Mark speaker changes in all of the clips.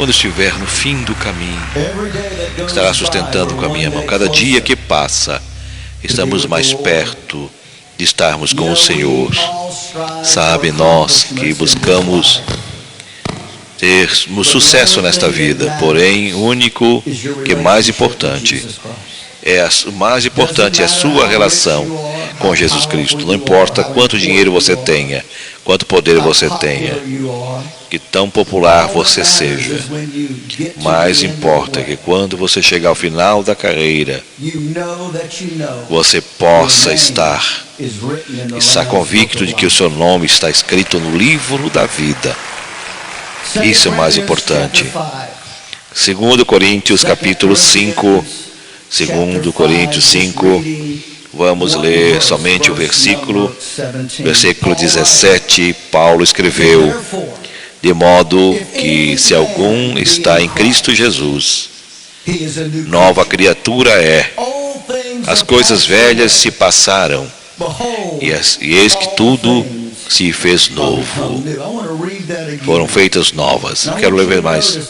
Speaker 1: quando estiver no fim do caminho, estará sustentando com a minha mão. Cada dia que passa, estamos mais perto de estarmos com o Senhor. Sabe, nós que buscamos ter sucesso nesta vida, porém, o único que é mais importante o mais importante é a sua relação com Jesus Cristo. Não importa quanto dinheiro você tenha, quanto poder você tenha, que tão popular você seja. Mais importa que quando você chegar ao final da carreira, você possa estar convicto de que o seu nome está escrito no livro da vida. Isso é o mais importante. 2 Coríntios capítulo 5. 2 Coríntios 5, vamos ler somente o versículo 17. Paulo escreveu: de modo que se algum está em Cristo Jesus, nova criatura é. As coisas velhas se passaram, e eis que tudo se fez novo. Foram feitas novas. Quero ler mais.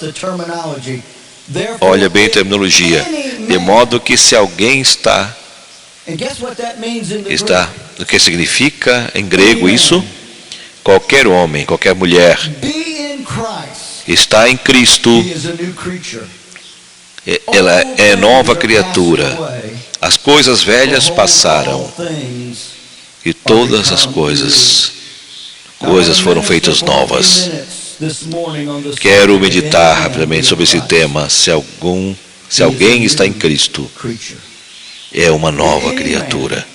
Speaker 1: Olha bem a terminologia. De modo que se alguém está, o que significa em grego isso? Qualquer homem, qualquer mulher está em Cristo, ela é nova criatura. As coisas velhas passaram e todas as coisas foram feitas novas. Quero meditar rapidamente sobre esse tema. Se alguém está em Cristo, é uma nova criatura.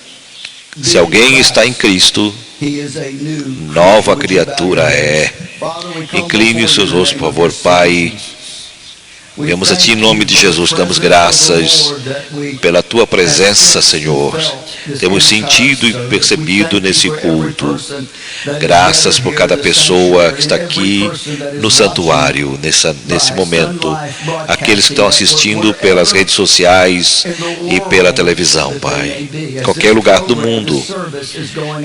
Speaker 1: Se alguém está em Cristo, nova criatura é. Incline os seus rostos, por favor, Pai. Viemos a Ti em nome de Jesus, damos graças pela Tua presença, Senhor. Temos sentido e percebido nesse culto. Graças por cada pessoa que está aqui no santuário, nesse momento. Aqueles que estão assistindo pelas redes sociais e pela televisão, Pai. Qualquer lugar do mundo,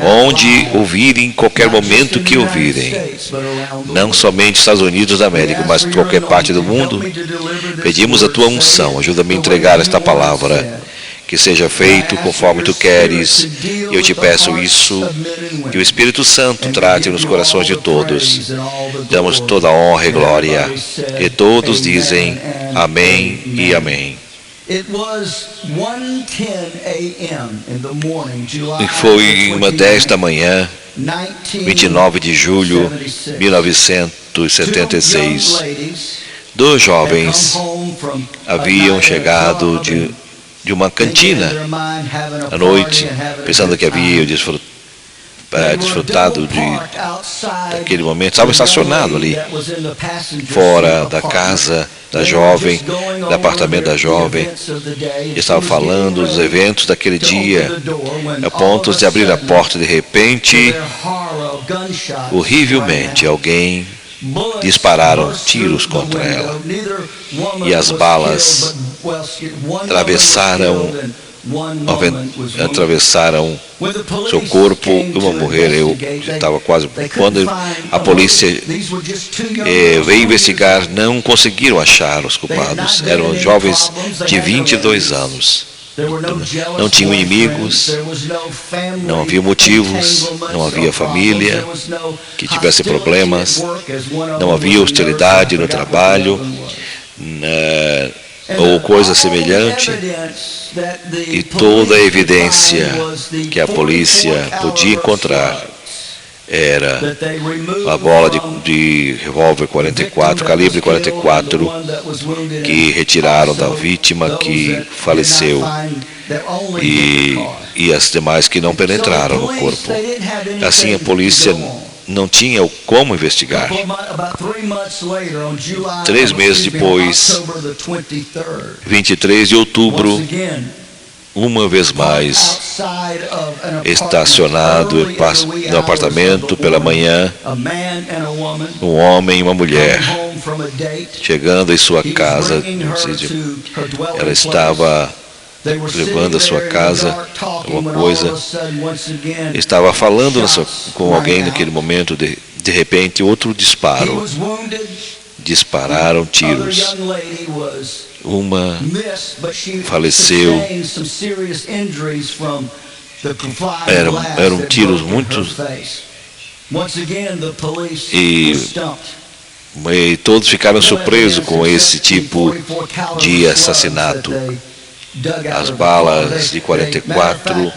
Speaker 1: onde ouvirem, qualquer momento que ouvirem. Não somente Estados Unidos da América, mas qualquer parte do mundo. Pedimos a Tua unção, ajuda-me a entregar esta palavra, que seja feito conforme Tu queres. Eu te peço isso, que o Espírito Santo trate nos corações de todos. Damos toda a honra e glória, e todos dizem amém e amém. E foi 1h10 da manhã, 29 de julho de 1976. 2 jovens haviam chegado de uma cantina à noite, pensando que haviam desfrutado daquele momento. Estavam estacionados ali, fora da casa da jovem, do apartamento da jovem. Estavam falando dos eventos daquele dia, a ponto de abrir a porta. De repente, horrivelmente, alguém dispararam tiros contra ela, e as balas atravessaram seu corpo. Uma morreu. Estava quase. Quando a polícia veio investigar, não conseguiram achar os culpados. Eram jovens de 22 anos. Não tinham inimigos, não havia motivos, não havia família que tivesse problemas, não havia hostilidade no trabalho ou coisa semelhante. E toda a evidência que a polícia podia encontrar era a bola de revólver 44, calibre 44, que retiraram da vítima que faleceu, e as demais que não penetraram no corpo. Assim, a polícia não tinha como investigar. 3 meses depois, 23 de outubro, uma vez mais, estacionado no apartamento pela manhã, um homem e uma mulher, chegando em sua casa. Ela estava levando a sua casa, alguma coisa, estava falando com alguém naquele momento. De repente, outro disparo. dispararam tiros. Uma faleceu. Eram tiros muito... E todos ficaram surpresos com esse tipo de assassinato. As balas de 44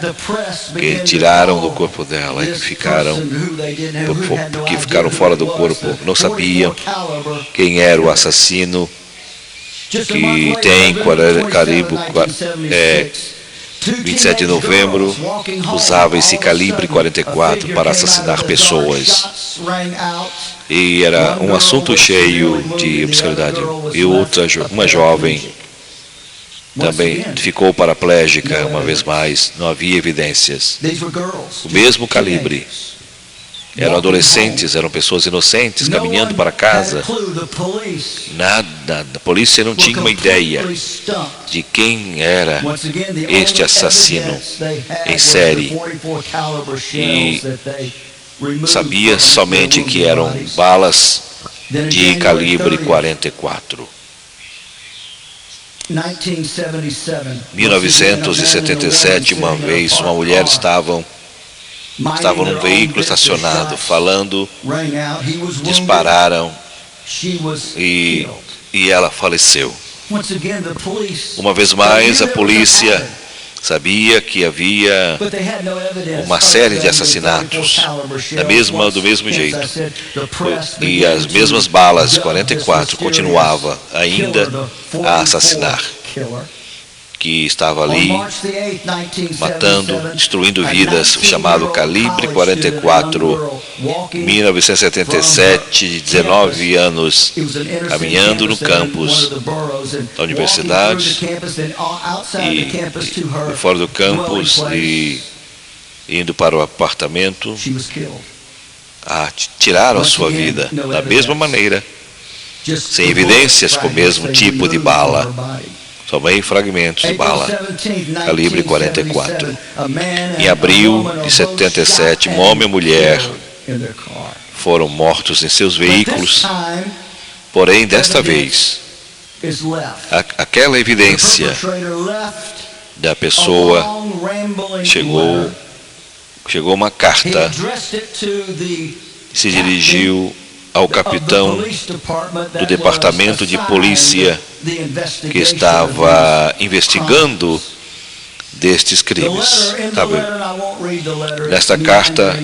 Speaker 1: que tiraram do corpo dela e que ficaram fora do corpo. Não sabiam quem era o assassino, que tem calibre 27 de novembro, usava esse calibre 44 para assassinar pessoas. E era um assunto cheio de obscuridade. E uma jovem também ficou paraplégica uma vez mais, não havia evidências. O mesmo calibre. Eram adolescentes, eram pessoas inocentes caminhando para casa. Nada, a polícia não tinha uma ideia de quem era este assassino em série. E sabia somente que eram balas de calibre 44. 1977, uma vez, uma mulher estava num veículo estacionado, falando, dispararam e ela faleceu. Uma vez mais, a polícia sabia que havia uma série de assassinatos do mesmo jeito. E as mesmas balas de 44 continuavam ainda a assassinar, que estava ali matando, destruindo vidas, chamado calibre 44, 1977, 19 anos, caminhando no campus da universidade e fora do campus e indo para o apartamento, tiraram a sua vida da mesma maneira, sem evidências, com o mesmo tipo de bala. Somente fragmentos de bala, calibre 44. Em abril de 77, um homem e mulher foram mortos em seus veículos. Porém, desta vez, aquela evidência da pessoa chegou uma carta, se dirigiu ao capitão do departamento de polícia que estava investigando destes crimes. Nesta carta,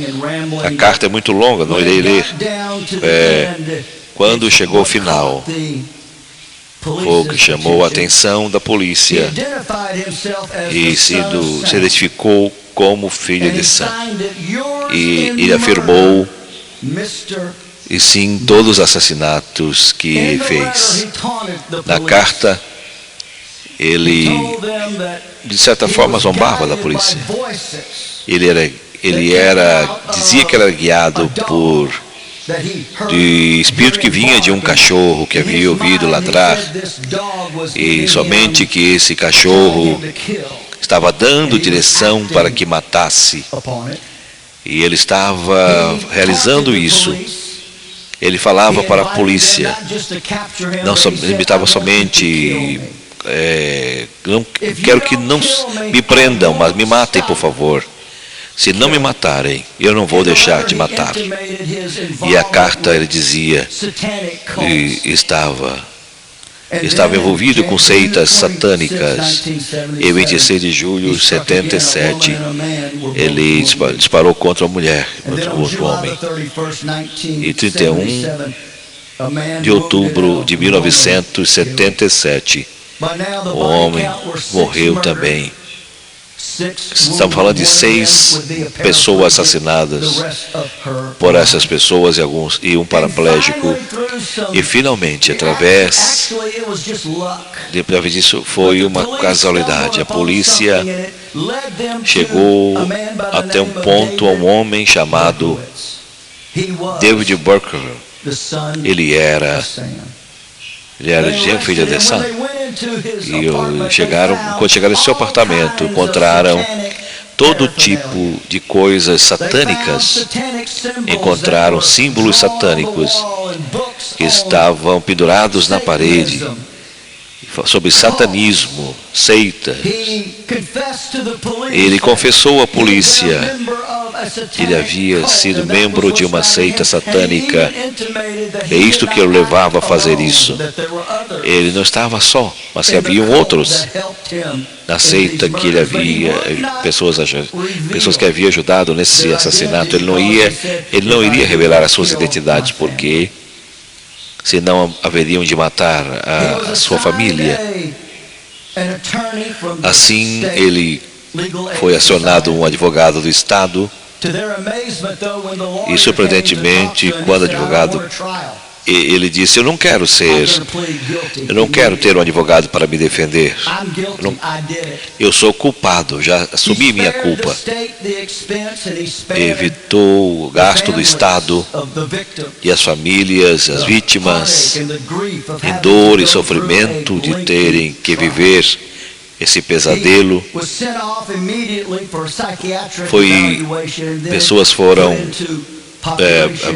Speaker 1: a carta é muito longa, não irei ler. Quando chegou ao final, o que chamou a atenção da polícia e se identificou como filho de Sam. E ele afirmou, e sim, todos os assassinatos que fez. Na carta, ele, de certa forma, zombava da polícia. Dizia que era guiado de espírito que vinha de um cachorro que havia ouvido ladrar, e somente que esse cachorro estava dando direção para que matasse. E ele estava realizando isso. Ele falava para a polícia, não limitava somente, não quero que não me prendam, mas me matem, por favor. Se não me matarem, eu não vou deixar de matar. E a carta, ele dizia, estava envolvido com seitas satânicas. Em 26 de julho de 77, ele disparou contra a mulher, contra outro homem. E 31 de outubro de 1977, o homem morreu também. Estamos falando de 6 pessoas assassinadas por essas pessoas e um paraplégico. E finalmente, através disso, foi uma casualidade. A polícia chegou até um ponto a um homem chamado David Burker. Ele era filho de Sam. E quando chegaram em seu apartamento, encontraram todo tipo de coisas satânicas. Encontraram símbolos satânicos que estavam pendurados na parede, sobre satanismo, seitas. Ele confessou à polícia que ele havia sido membro de uma seita satânica. É isto que o levava a fazer isso. Ele não estava só, mas que haviam outros na seita que ele havia, pessoas que haviam ajudado nesse assassinato. Ele não iria revelar as suas identidades, porque senão haveriam de matar a sua família. Assim, ele foi acionado um advogado do Estado. E, surpreendentemente, quando o advogado, ele disse: eu não quero ter um advogado para me defender. Eu sou culpado, já assumi minha culpa. Evitou o gasto do Estado e as famílias, as vítimas, em dor e sofrimento de terem que viver esse pesadelo. Pessoas foram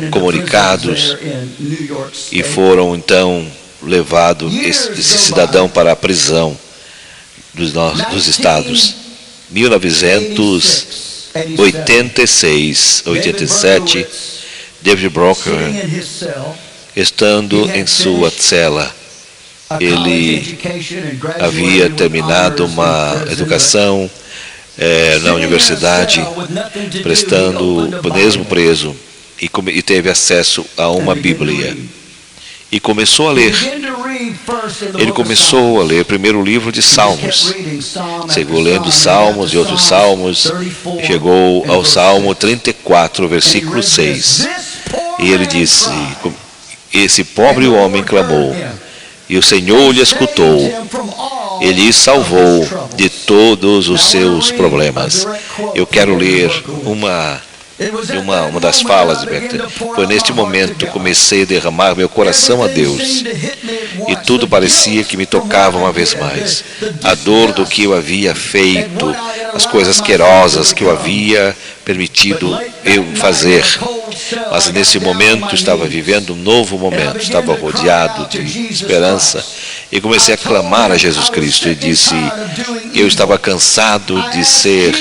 Speaker 1: comunicados e foram então levados, esse cidadão, para a prisão dos estados. 1986, 87, David Brocker, estando em sua cela, ele havia terminado uma educação na universidade, prestando, mesmo preso, e teve acesso a uma Bíblia. E começou a ler. Ele começou a ler o primeiro livro de Salmos. Seguiu lendo Salmos e outros Salmos. Chegou ao Salmo 34, versículo 6. E ele disse: esse pobre homem clamou, e o Senhor lhe escutou. Ele salvou de todos os seus problemas. Eu quero ler uma das falas de Becker. Foi neste momento que comecei a derramar meu coração a Deus. E tudo parecia que me tocava uma vez mais. A dor do que eu havia feito, as coisas asquerosas que eu havia permitido eu fazer. Mas nesse momento estava vivendo um novo momento, estava rodeado de esperança, e comecei a clamar a Jesus Cristo e disse: eu estava cansado de ser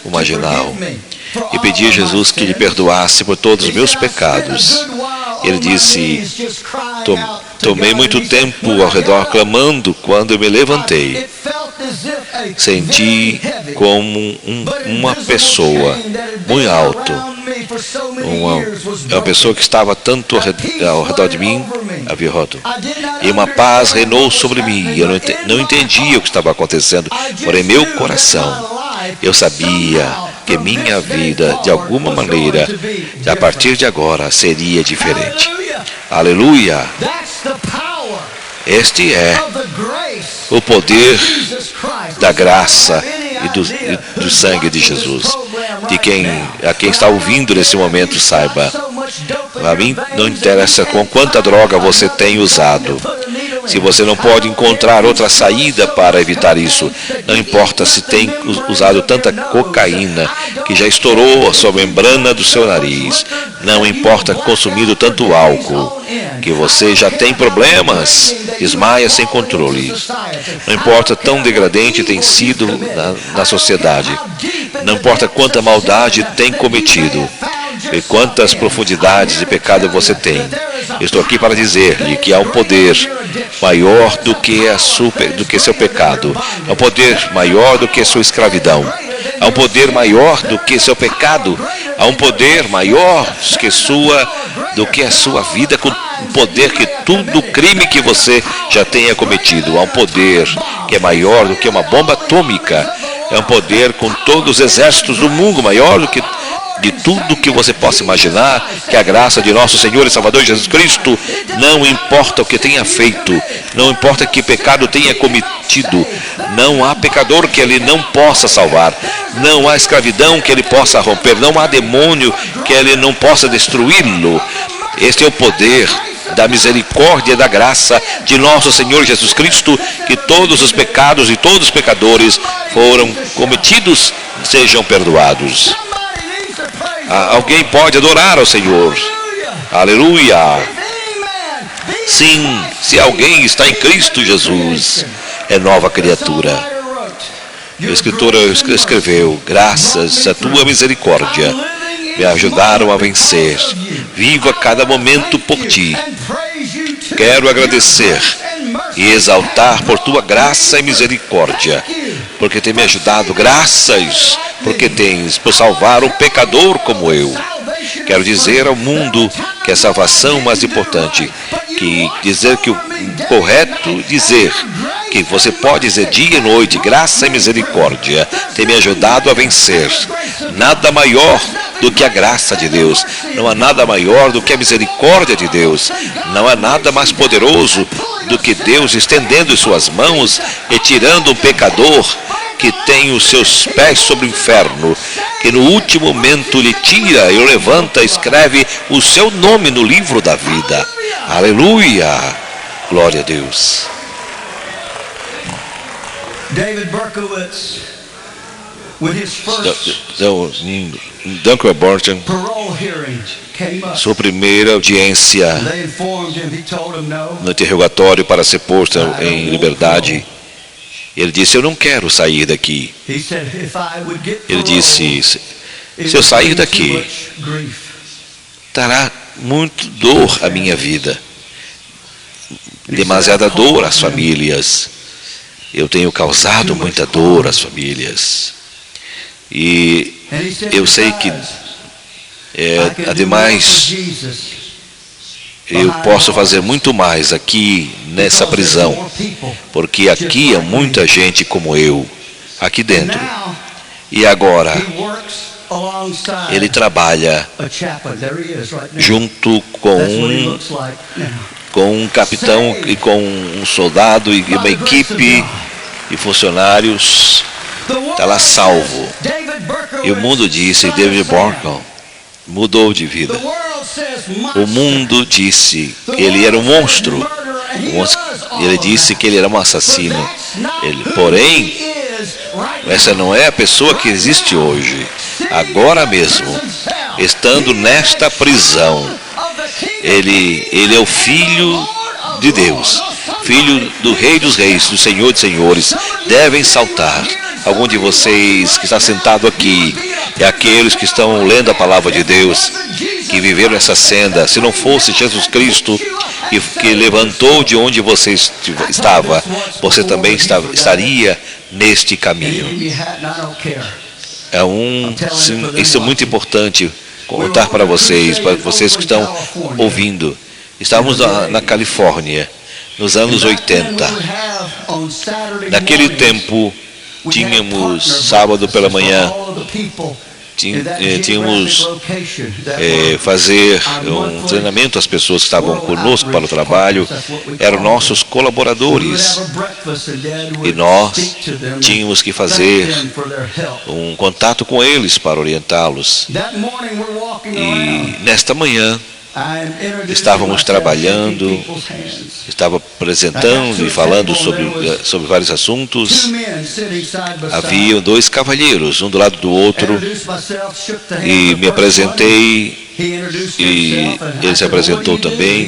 Speaker 1: um marginal, e pedi a Jesus que lhe perdoasse por todos os meus pecados. Ele disse: tomei muito tempo ao redor clamando. Quando eu me levantei, senti como uma pessoa muito alto, uma pessoa que estava tanto ao redor de mim, havia rodo, e uma paz reinou sobre mim. Eu não entendia o que estava acontecendo, porém meu coração, eu sabia que minha vida, de alguma maneira, a partir de agora, seria diferente. Aleluia! Este é o poder da graça e do sangue de Jesus. A quem está ouvindo nesse momento, saiba, a mim não interessa com quanta droga você tem usado. Se você não pode encontrar outra saída para evitar isso, não importa se tem usado tanta cocaína que já estourou a sua membrana do seu nariz, não importa consumido tanto álcool que você já tem problemas, desmaia sem controle. Não importa tão degradante tem sido na sociedade, não importa quanta maldade tem cometido e quantas profundidades de pecado você tem. Estou aqui para dizer-lhe que há um poder maior do que seu pecado. Há um poder maior do que sua escravidão. Há um poder maior do que seu pecado. Há um poder maior do que a sua vida, com um poder que todo crime que você já tenha cometido. Há um poder que é maior do que uma bomba atômica. É um poder com todos os exércitos do mundo, maior do que de tudo que você possa imaginar, que a graça de nosso Senhor e Salvador Jesus Cristo, não importa o que tenha feito, não importa que pecado tenha cometido, não há pecador que ele não possa salvar, não há escravidão que ele possa romper, não há demônio que ele não possa destruí-lo. Este é o poder da misericórdia e da graça de nosso Senhor Jesus Cristo, que todos os pecados e todos os pecadores foram cometidos sejam perdoados. Alguém pode adorar ao Senhor. Aleluia. Sim, se alguém está em Cristo Jesus, é nova criatura. A escritora escreveu: graças à tua misericórdia me ajudaram a vencer. Vivo a cada momento por ti. Quero agradecer e exaltar por tua graça e misericórdia, porque tem me ajudado. Graças, porque tens por salvar um pecador como eu. Quero dizer ao mundo que a salvação mais importante, que dizer que o correto dizer que você pode dizer dia e noite, graça e misericórdia, tem me ajudado a vencer. Nada maior do que a graça de Deus, não há nada maior do que a misericórdia de Deus, não há nada mais poderoso do que Deus estendendo suas mãos e tirando um pecador que tem os seus pés sobre o inferno, que no último momento lhe tira e o levanta e escreve o seu nome no livro da vida. Aleluia! Glória a Deus.
Speaker 2: David Berkowitz, with his first
Speaker 1: Duncan Burton,
Speaker 2: parole hearing, came up.
Speaker 1: sua primeira audiência
Speaker 2: They informed him, he told them no.
Speaker 1: no interrogatório para ser posto em liberdade, ele disse: eu não quero sair daqui.
Speaker 2: He said, if I would get
Speaker 1: Ele
Speaker 2: parole,
Speaker 1: disse: se
Speaker 2: it
Speaker 1: eu
Speaker 2: would
Speaker 1: sair
Speaker 2: bring too
Speaker 1: daqui,
Speaker 2: much grief.
Speaker 1: dará muito dor à minha vida, demasiada dor às famílias. Eu tenho causado muita dor às famílias. E
Speaker 2: And he said,
Speaker 1: eu sei que,
Speaker 2: I can do
Speaker 1: ademais,
Speaker 2: more for Jesus
Speaker 1: eu posso fazer muito mais aqui nessa
Speaker 2: because there's
Speaker 1: prisão,
Speaker 2: more people.
Speaker 1: porque aqui há muita gente como eu, aqui
Speaker 2: And
Speaker 1: dentro.
Speaker 2: now
Speaker 1: E agora,
Speaker 2: he works alongside
Speaker 1: ele trabalha
Speaker 2: a chaplain. There he is right now.
Speaker 1: junto
Speaker 2: That's what he looks like now.
Speaker 1: com um capitão e com um soldado e uma equipe e funcionários. Está lá salvo. E o mundo disse: David Berkowitz mudou de vida. O mundo disse que ele era um monstro. Ele disse que ele era um assassino. Porém, essa não é a pessoa que existe hoje. Agora mesmo, estando nesta prisão, ele é o Filho de Deus, Filho do Rei dos Reis, do Senhor dos Senhores. Devem saltar. Algum de vocês que está sentado aqui e aqueles que estão lendo a palavra de Deus, que viveram essa senda, se não fosse Jesus Cristo que levantou de onde você estava, você também estaria neste caminho. Isso é muito importante contar para vocês que estão ouvindo. Estávamos na Califórnia, nos anos 80. Naquele tempo, tínhamos sábado pela manhã, tínhamos fazer um treinamento às pessoas que estavam conosco para o trabalho, eram nossos colaboradores, e nós tínhamos que fazer um contato com eles para orientá-los. E nesta manhã estávamos trabalhando, estava apresentando e falando sobre vários assuntos. Havia dois cavalheiros, um do lado do outro, e me apresentei, e ele se apresentou também.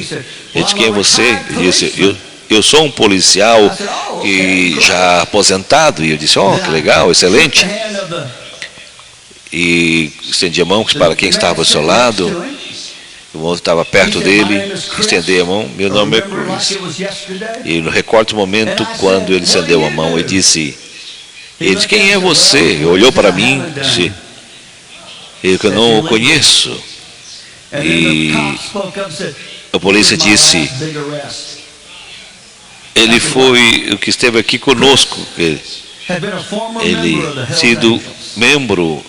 Speaker 1: Ele disse: quem é você? Ele disse: eu sou um policial e já aposentado. E eu disse: oh, que legal, excelente. E estendi a mão para quem estava ao seu lado. O outro estava perto dele, estendei a mão: meu nome é Chris. E no recorte momento, quando ele estendeu a mão, ele disse: quem é você? Ele olhou para mim e disse: eu não o conheço. E a polícia disse: ele foi o que esteve aqui conosco. Ele sido membro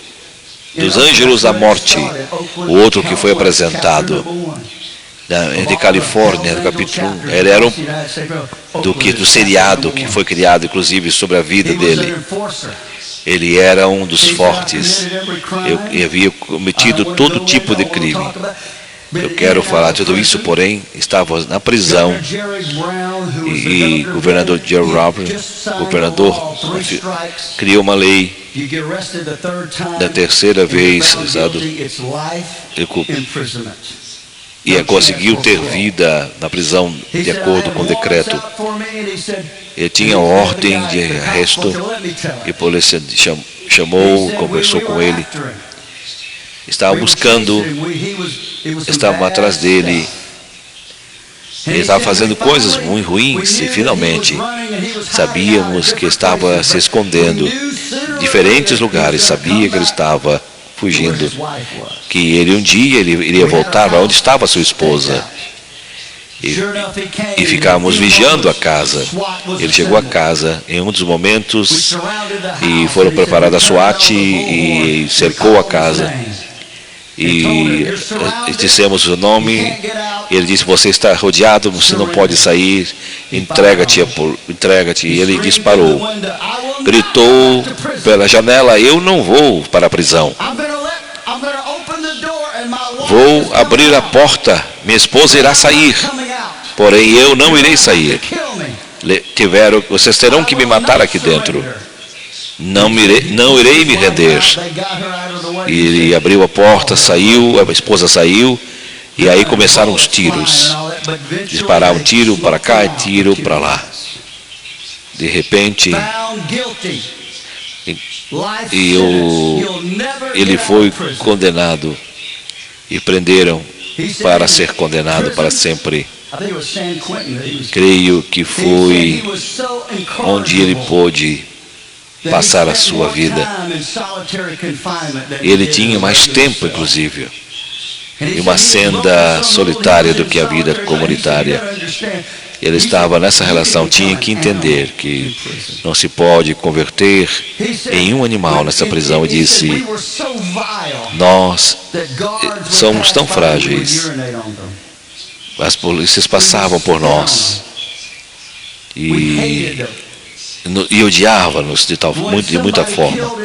Speaker 1: dos Anjos da Morte, o outro que foi apresentado de Califórnia, no capítulo 1. Ele era do seriado que foi criado, inclusive, sobre a vida dele. Ele era um dos fortes. Ele havia cometido todo tipo de crime. Eu quero falar tudo isso, porém, estava na prisão e governador Jerry Roberts, governador, criou uma lei. Da terceira vez, ele conseguiu ter vida na prisão de acordo com o decreto. Ele tinha ordem de arresto e a polícia chamou, conversou com ele. Estavam buscando, estavam atrás dele. Ele estava fazendo coisas muito ruins e finalmente sabíamos que estava se escondendo em diferentes lugares. Sabia que ele estava fugindo, que ele um dia ele iria voltar para onde estava sua esposa. E ficávamos vigiando a casa. Ele chegou à casa em um dos momentos e foram preparados a SWAT e cercou a casa. E dissemos o nome, e ele disse: você está rodeado, você não pode sair, entrega-te. E ele disparou, gritou pela janela: eu não vou para a prisão, vou abrir a porta, minha esposa irá sair, porém eu não irei sair. Vocês terão que me matar aqui dentro. Não irei me render. E ele abriu a porta, saiu, a esposa saiu, e aí começaram os tiros. Dispararam tiro para cá e tiro para lá. De repente, ele foi condenado e prenderam para ser condenado para sempre. Creio que foi onde ele pôde passar a sua vida. Ele tinha mais tempo, inclusive, e uma senda solitária do que a vida comunitária. Ele estava nessa relação, tinha que entender que não se pode converter em um animal nessa prisão. E disse: nós somos tão frágeis, as polícias passavam por nós e odiava-nos de muita forma,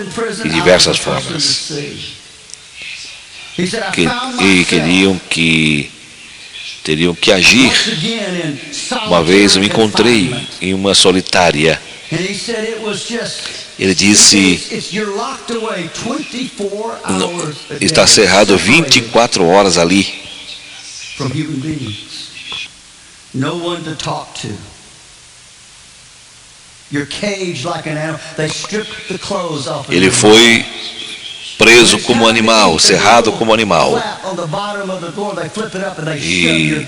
Speaker 1: de diversas formas. E teriam que agir. Uma vez eu me encontrei em uma solitária. Ele disse: está cerrado 24 horas ali. Ele foi preso como animal, cerrado como animal. E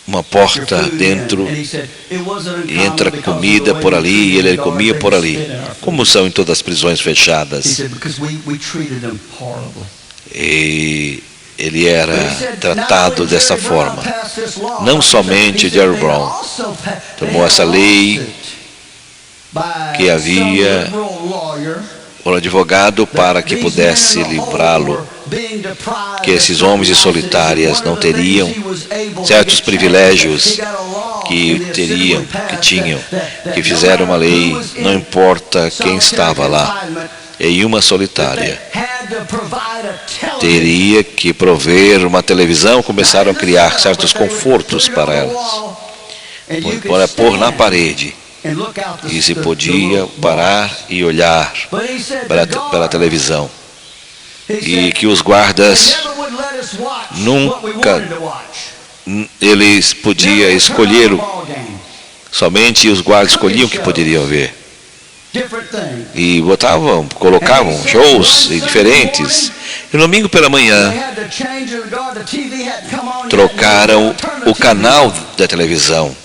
Speaker 1: uma porta dentro, e entra comida por ali, e ele comia por ali. Como são em todas as prisões fechadas. E ele era tratado dessa forma. Não somente Jerry Brown tomou essa lei, que havia um advogado para que pudesse livrá-lo, que esses homens de solitárias não teriam certos privilégios que tinham, que fizeram uma lei, não importa quem estava lá. Em uma solitária teria que prover uma televisão. Começaram a criar certos confortos para elas, para pôr na parede. E se podia parar e olhar pela televisão. E que os guardas nunca, eles podiam escolher, somente os guardas escolhiam o que poderiam ver. E colocavam shows diferentes. E no domingo pela manhã, trocaram o canal da televisão.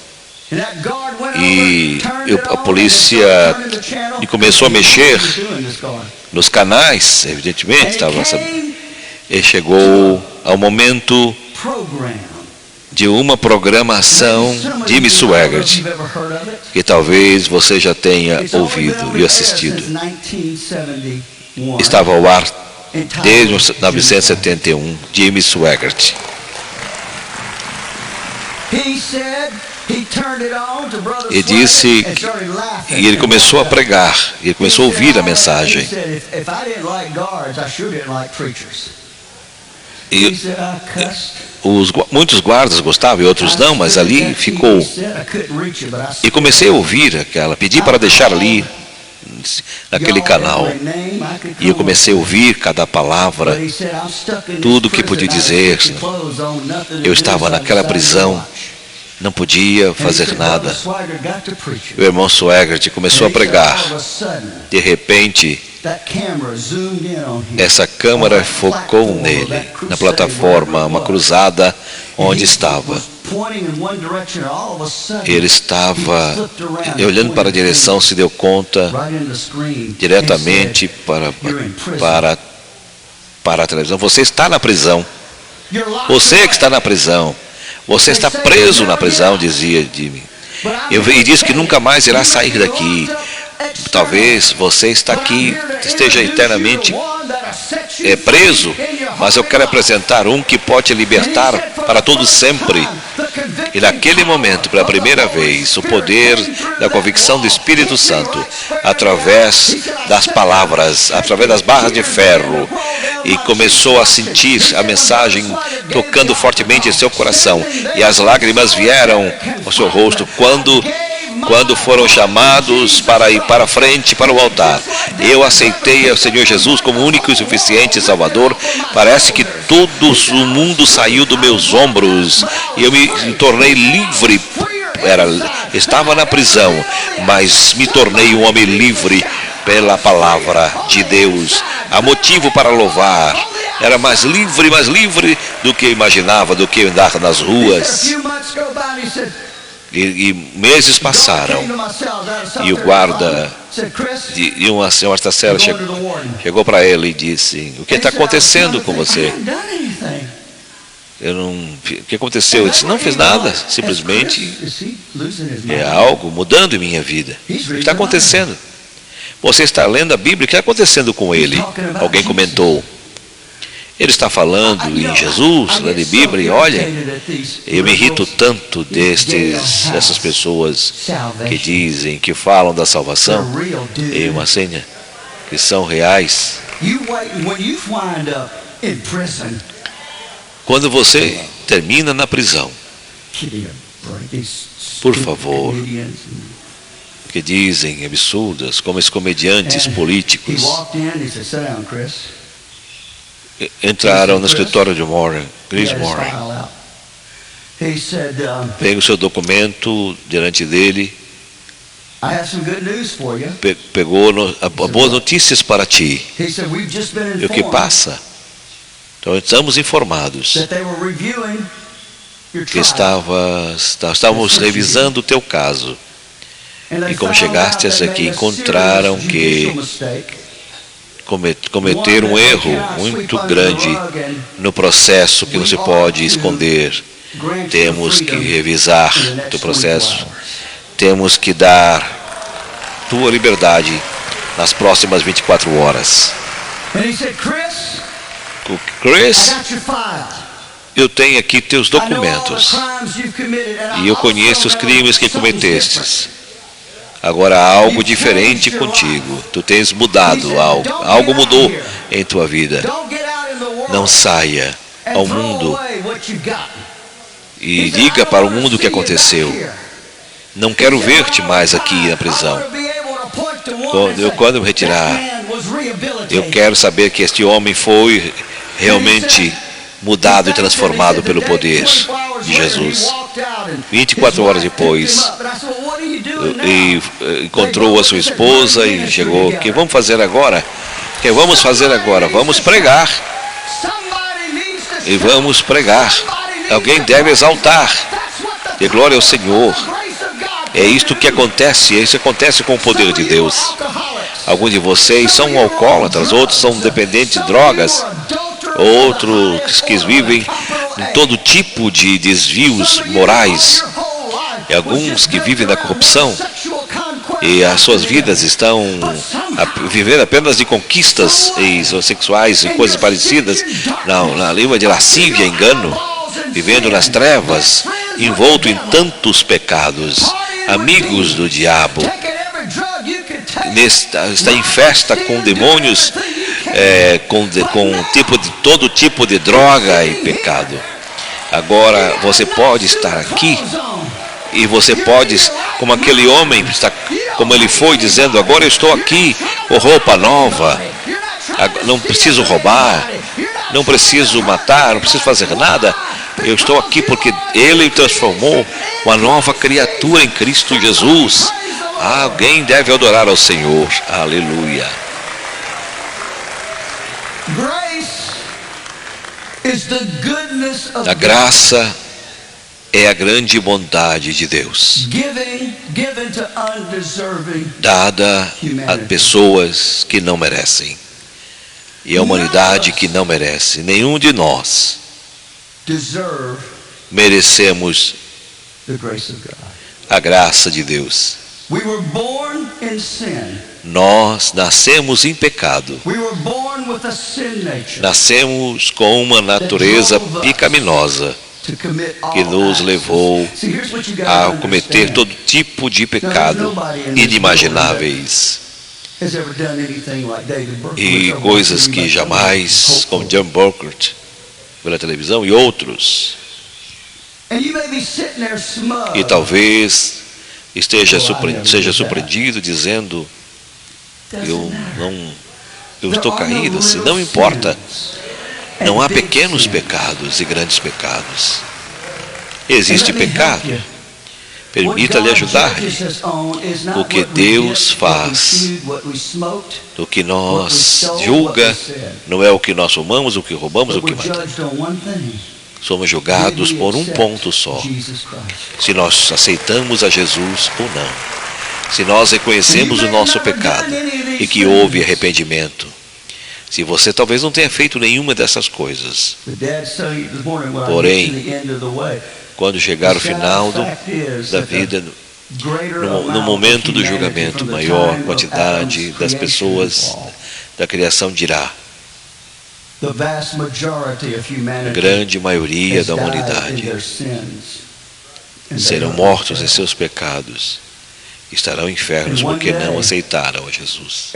Speaker 1: E a polícia começou a mexer nos canais, evidentemente, e chegou ao momento de uma programação de Jimmy Swaggart, que talvez você já tenha ouvido e assistido. Estava ao ar desde 1971, Jimmy Swaggart. E disse, e ele começou a pregar, ele começou a ouvir a mensagem. Muitos guardas gostavam e outros não, mas ali ficou. E comecei a ouvir pedi para deixar ali, naquele canal. E eu comecei a ouvir cada palavra, tudo que podia dizer. Eu estava naquela prisão, não podia fazer nada. O irmão Swaggart começou a pregar. De repente, essa câmera focou nele, na plataforma, uma cruzada onde estava. Ele estava olhando para a direção, se deu conta diretamente para a televisão. Você está na prisão. Você que está na prisão. Você está preso na prisão, dizia Jimmy. E disse que nunca mais irá sair daqui. Talvez você esteja eternamente preso, mas eu quero apresentar um que pode te libertar para todo sempre. E naquele momento, pela primeira vez, o poder da convicção do Espírito Santo, através das palavras, através das barras de ferro, e começou a sentir a mensagem tocando fortemente em seu coração, e as lágrimas vieram ao seu rosto quando foram chamados para ir para frente, para o altar. Eu aceitei o Senhor Jesus como único e suficiente Salvador. Parece que todo o mundo saiu dos meus ombros e eu me tornei livre. Estava na prisão, mas me tornei um homem livre pela palavra de Deus. Há motivo para louvar. Era mais livre do que eu imaginava, do que andar nas ruas. E meses passaram, e o guarda de uma senhora da cela chegou para ele e disse: o que está acontecendo com você? O que aconteceu? Ele disse: não fez nada, simplesmente é algo mudando em minha vida. O que está acontecendo? Você está lendo a Bíblia, o que está acontecendo com ele? Alguém comentou. Ele está falando em Jesus, lendo a Bíblia, e olha, eu me irrito tanto dessas pessoas que dizem, que falam da salvação, e uma senha, que são reais. Quando você termina na prisão, por favor, que dizem absurdas, como os comediantes políticos, entraram no escritório de Chris Moore. Pega o seu documento diante dele. Pegou boas notícias para ti. E o que passa? Então estamos informados que estávamos revisando o teu caso. E como chegaste aqui, encontraram que cometer um erro muito grande no processo que não se pode esconder. Temos que revisar o processo. Temos que dar tua liberdade nas próximas 24 horas. Chris, eu tenho aqui teus documentos. E eu conheço os crimes que cometestes. Agora há algo diferente contigo. Tu tens mudado algo. Algo mudou em tua vida. Não saia ao mundo e diga para o mundo o que aconteceu. Não quero ver-te mais aqui na prisão. Quando eu me retirar, eu quero saber que este homem foi realmente mudado e transformado pelo poder de Jesus. 24 horas depois, encontrou a sua esposa e chegou. O que vamos fazer agora? O que vamos fazer agora? Vamos pregar. E vamos pregar. Alguém deve exaltar. E glória ao Senhor. É isto que acontece. Isso acontece com o poder de Deus. Alguns de vocês são alcoólatras, outros são dependentes de drogas, outros que vivem em todo tipo de desvios morais, e alguns que vivem na corrupção, e as suas vidas estão vivendo apenas de conquistas sexuais e coisas parecidas, na língua de lascívia, engano, vivendo nas trevas, envolto em tantos pecados, amigos do diabo, está em festa com demônios, com todo tipo de droga e pecado. Agora você pode estar aqui e você pode, como aquele homem, como ele foi dizendo, agora eu estou aqui com roupa nova, não preciso roubar, não preciso matar, não preciso fazer nada. Eu estou aqui porque Ele transformou uma nova criatura em Cristo Jesus. Alguém deve adorar ao Senhor. Aleluia. A graça é a grande bondade de Deus, dada a pessoas que não merecem. E a humanidade que não merece. Nenhum de nós merecemos a graça de Deus. Nós nascemos em pecado. Nascemos com uma natureza pecaminosa que nos levou a cometer todo tipo de pecado inimagináveis. E coisas que jamais, como John Burkert pela televisão e outros. E talvez seja surpreendido dizendo, eu estou caído assim, não importa. Não há pequenos pecados e grandes pecados. Existe pecado. Permita-lhe ajudar. O que Deus faz, o que nós julga, não é o que nós fumamos, o que roubamos, o que matamos. Somos julgados por um ponto só. Se nós aceitamos a Jesus ou não. Se nós reconhecemos o nosso pecado e que houve arrependimento. Se você talvez não tenha feito nenhuma dessas coisas. Porém, quando chegar o final da vida, no momento do julgamento, maior quantidade das pessoas da criação dirá, a grande maioria da humanidade serão mortos em seus pecados, estarão em infernos porque não aceitaram a Jesus.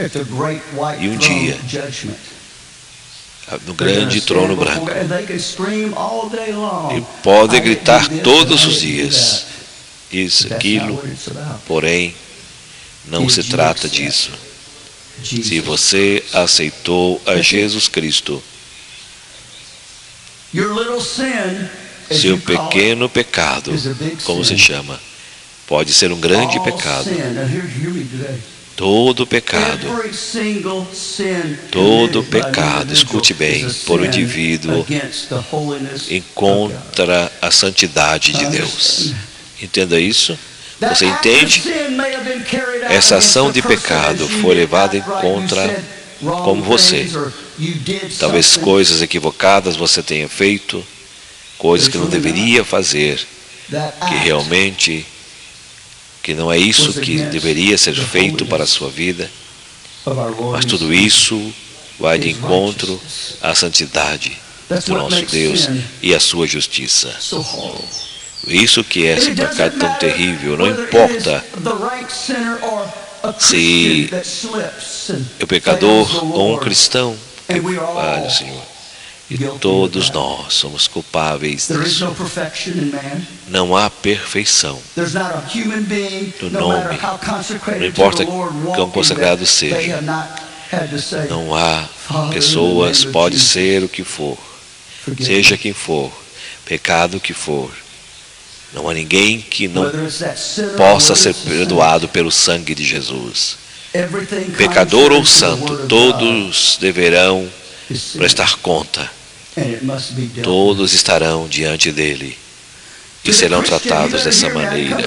Speaker 1: E um dia, no grande trono branco, e podem gritar todos os dias isso, aquilo, porém não se trata disso. Se você aceitou a Jesus Cristo, seu pequeno pecado, como se chama, pode ser um grande pecado. Todo pecado, escute bem, por um indivíduo encontra a santidade de Deus. Entenda isso? Você entende? Essa ação de pecado foi levada em contra como você. Talvez coisas equivocadas você tenha feito, coisas que não deveria fazer, que realmente que não é isso que deveria ser feito para a sua vida, mas tudo isso vai de encontro à santidade do nosso Deus e à sua justiça. Isso que é esse pecado tão terrível, não importa se é o pecador ou um cristão que falha, Senhor. E todos nós somos culpáveis disso. Não há perfeição no nome. Não importa quão consagrado seja. Não há pessoas, pode ser o que for, seja quem for, pecado que for. Não há ninguém que não possa ser perdoado pelo sangue de Jesus. Pecador ou santo, todos deverão prestar conta. Todos estarão diante dele e serão tratados dessa maneira.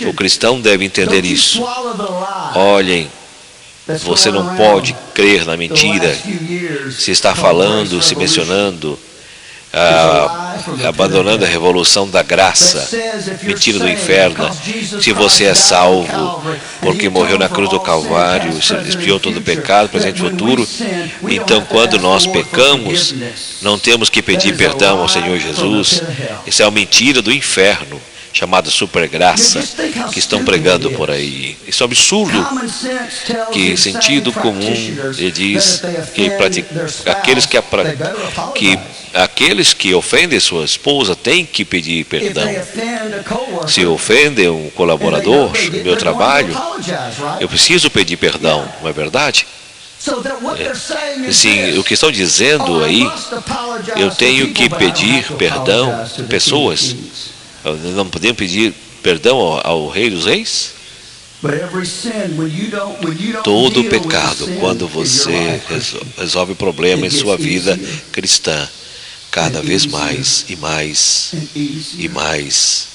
Speaker 1: O cristão deve entender isso. Olhem, você não pode crer na mentira. Se está falando, se mencionando, abandonando a revolução da graça, mentira do inferno. Se você é salvo porque morreu na cruz do Calvário, expiou todo o pecado, presente e futuro, então quando nós pecamos, não temos que pedir perdão ao Senhor Jesus. Isso é uma mentira do inferno, chamada supergraça, que estão pregando por aí. Isso é um absurdo, que sentido comum diz que aqueles que aqueles que ofendem sua esposa têm que pedir
Speaker 2: If
Speaker 1: perdão.
Speaker 2: they offend a coworker,
Speaker 1: Se ofendem um colaborador no meu
Speaker 2: they're
Speaker 1: trabalho,
Speaker 2: going to apologize, right?
Speaker 1: eu preciso pedir perdão, não é verdade?
Speaker 2: So that what they're saying is
Speaker 1: Sim,
Speaker 2: this.
Speaker 1: o que estão dizendo
Speaker 2: Oh, I
Speaker 1: aí,
Speaker 2: must apologize
Speaker 1: eu
Speaker 2: to
Speaker 1: tenho
Speaker 2: people,
Speaker 1: que
Speaker 2: but I don't
Speaker 1: pedir
Speaker 2: have to
Speaker 1: perdão
Speaker 2: apologize to the
Speaker 1: pessoas.
Speaker 2: King of Kings.
Speaker 1: não podemos pedir perdão ao Rei dos Reis?
Speaker 2: But every sin, when you don't
Speaker 1: Todo
Speaker 2: deal with
Speaker 1: pecado,
Speaker 2: sin
Speaker 1: quando
Speaker 2: in your
Speaker 1: você
Speaker 2: life, Christian,
Speaker 1: resolve o problema em sua vida
Speaker 2: easier.
Speaker 1: cristã, cada vez
Speaker 2: easier.
Speaker 1: mais e mais
Speaker 2: and
Speaker 1: e
Speaker 2: easier.
Speaker 1: mais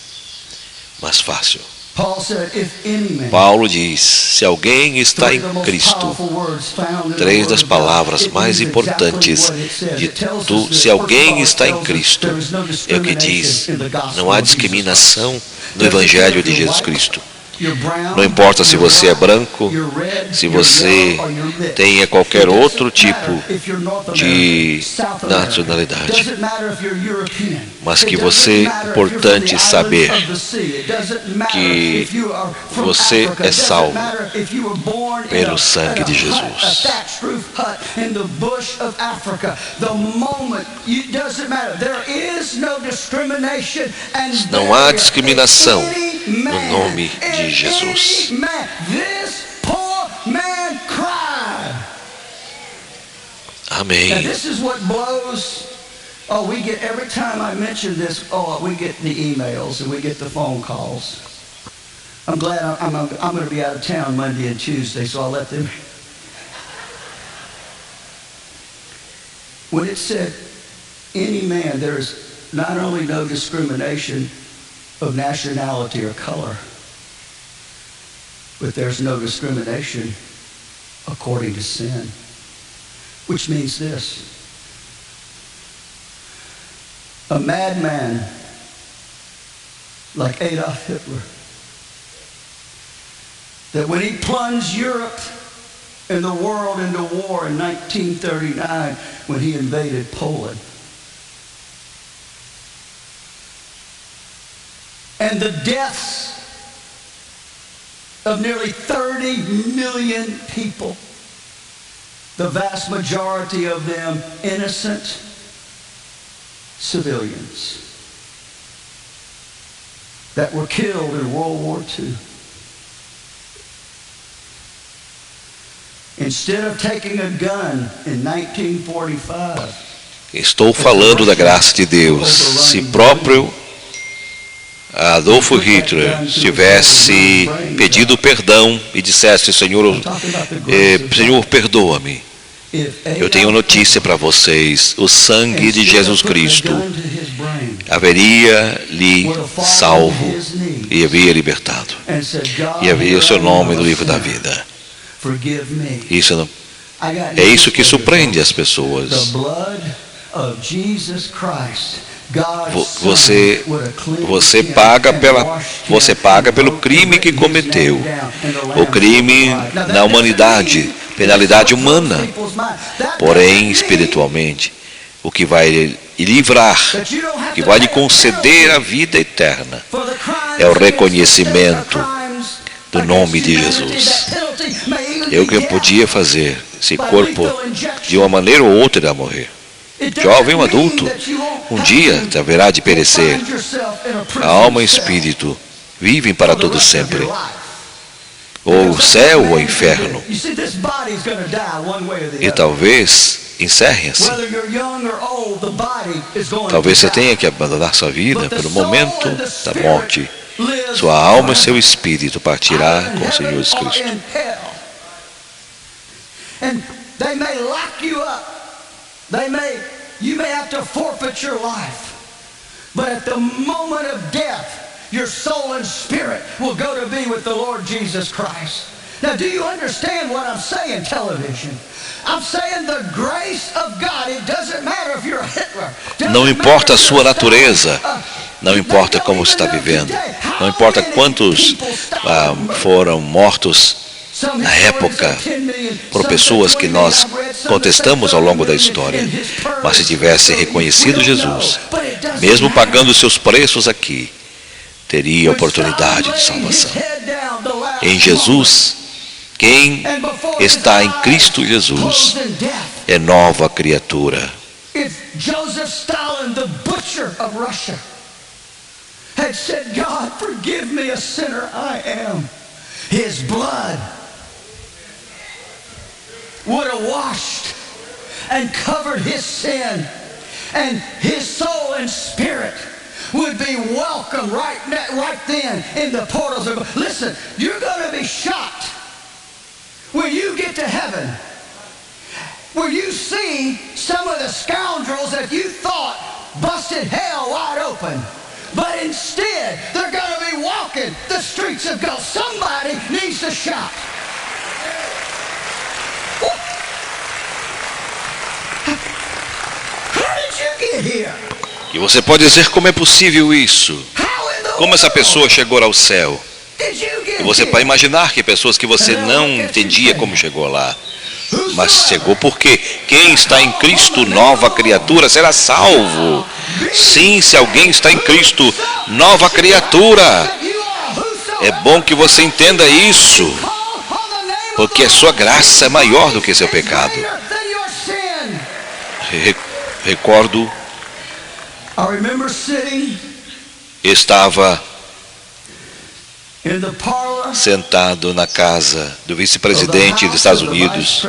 Speaker 1: fácil.
Speaker 2: Paul said, if any man,
Speaker 1: Paulo diz, se alguém está
Speaker 2: three
Speaker 1: em
Speaker 2: of the most
Speaker 1: Cristo,
Speaker 2: powerful words found in the
Speaker 1: três
Speaker 2: Word
Speaker 1: das
Speaker 2: of God,
Speaker 1: palavras
Speaker 2: it
Speaker 1: mais
Speaker 2: means
Speaker 1: importantes
Speaker 2: exactly what it says.
Speaker 1: de
Speaker 2: It tells us
Speaker 1: tudo,
Speaker 2: that,
Speaker 1: se
Speaker 2: first of
Speaker 1: alguém
Speaker 2: all, it
Speaker 1: está em
Speaker 2: tells us
Speaker 1: Cristo,
Speaker 2: there is no
Speaker 1: é o que diz,
Speaker 2: discrimination in the gospel
Speaker 1: não há
Speaker 2: of Jesus
Speaker 1: discriminação
Speaker 2: Christ.
Speaker 1: no Evangelho de Jesus Cristo.
Speaker 2: You're brown,
Speaker 1: Não importa se
Speaker 2: you're
Speaker 1: você é
Speaker 2: white,
Speaker 1: branco,
Speaker 2: you're red,
Speaker 1: se
Speaker 2: you're
Speaker 1: você
Speaker 2: yellow, or you're mixed.
Speaker 1: tenha qualquer
Speaker 2: It doesn't
Speaker 1: outro tipo
Speaker 2: matter if you're North
Speaker 1: de
Speaker 2: American, South American.
Speaker 1: nacionalidade.
Speaker 2: Doesn't matter if you're European.
Speaker 1: Mas que
Speaker 2: It doesn't
Speaker 1: você,
Speaker 2: matter if you're
Speaker 1: importante
Speaker 2: from the
Speaker 1: saber
Speaker 2: islands of the sea. It doesn't matter
Speaker 1: que
Speaker 2: if you are from
Speaker 1: você
Speaker 2: Africa.
Speaker 1: é
Speaker 2: It doesn't
Speaker 1: salvo
Speaker 2: matter if you were born in
Speaker 1: pelo
Speaker 2: a
Speaker 1: sangue de
Speaker 2: hut,
Speaker 1: Jesus.
Speaker 2: a thatched roof hut in the bush of Africa. The moment, it doesn't matter. There is no discrimination and
Speaker 1: Não há
Speaker 2: barrier.
Speaker 1: discriminação
Speaker 2: Any
Speaker 1: no
Speaker 2: man,
Speaker 1: nome de Jesus.
Speaker 2: any man, this poor man cried. Now
Speaker 1: Amém.
Speaker 2: this is what blows. Oh, we get, every time I mention this, we get the emails and we get the phone calls. I'm glad I'm going to be out of town Monday and Tuesday, so I'll let them. When it said any man, there is not only no discrimination of nationality or color, but there's no discrimination according to sin. Which means this. A madman like Adolf Hitler, that when he plunged Europe and the world into war in 1939, when he invaded Poland, and the deaths of nearly 30 million people, the vast majority of them innocent civilians that were killed in World War II. Instead of taking a gun in 1945,
Speaker 1: Estou falando da graça de Deus. Se próprio Adolfo Hitler tivesse pedido perdão e dissesse, Senhor, perdoa-me. Eu tenho notícia para vocês. O sangue de Jesus Cristo haveria lhe salvo e havia libertado. E havia o seu nome no livro da vida. Isso não, é isso que surpreende as pessoas. Você paga pelo crime que cometeu. O crime na humanidade, penalidade humana. Porém, espiritualmente, o que vai lhe livrar, o que vai lhe conceder a vida eterna, é o reconhecimento do nome de Jesus. É o que eu podia fazer. Esse corpo, de uma maneira ou outra, irá morrer. Jovem ou adulto, um dia haverá de perecer. A alma e o espírito vivem para todo sempre. Ou o céu ou o inferno. E talvez encerrem assim. Talvez você tenha que abandonar sua vida pelo momento da morte. Sua alma e seu espírito partirá com o Senhor Jesus Cristo.
Speaker 2: And they may lock you up. You may have to forfeit your life. But at the moment of death, your soul and spirit will go to be with the Lord Jesus Christ. Now, do you understand what I'm saying, television? I'm saying the grace of God. It doesn't matter if you're a Hitler.
Speaker 1: Não importa a sua natureza. Não importa como você está vivendo. Não importa quantos foram mortos na época por pessoas que nós contestamos ao longo da história. Mas se tivesse reconhecido Jesus, mesmo pagando seus preços aqui, teria oportunidade de salvação. Em Jesus, quem está em Cristo Jesus é nova criatura.
Speaker 2: Joseph Stalin, the butcher of Russia, had said, God, forgive me, a sinner I am. His blood would have washed and covered his sin, and his soul and spirit would be welcome right then in the portals of. Listen, you're going to be shocked when you get to heaven, where you see some of the scoundrels that you thought busted hell wide open. But instead, they're going to be walking the streets of gold. Somebody needs to shout. How did you get here?
Speaker 1: E você pode dizer como é possível isso? Como essa pessoa chegou ao céu? E você pode imaginar que pessoas que você não entendia como chegou lá. Mas chegou porque quem está em Cristo, nova criatura, será salvo. Sim, se alguém está em Cristo, nova criatura. É bom que você entenda isso, porque a sua graça é maior do que seu pecado. Recordo, estava sentado na casa do vice-presidente dos Estados Unidos.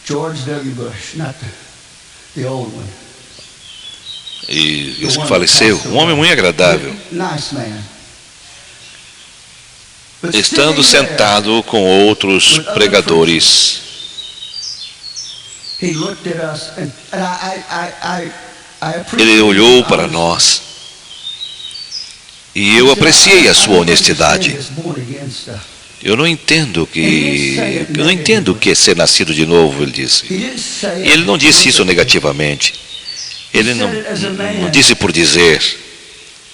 Speaker 2: George W. Bush, not the old one.
Speaker 1: E esse que faleceu, um homem muito agradável, estando sentado com outros pregadores. Ele olhou para nós e eu apreciei a sua honestidade. Eu não entendo o que é ser nascido de novo, ele disse. E ele não disse isso negativamente. Ele não disse por dizer.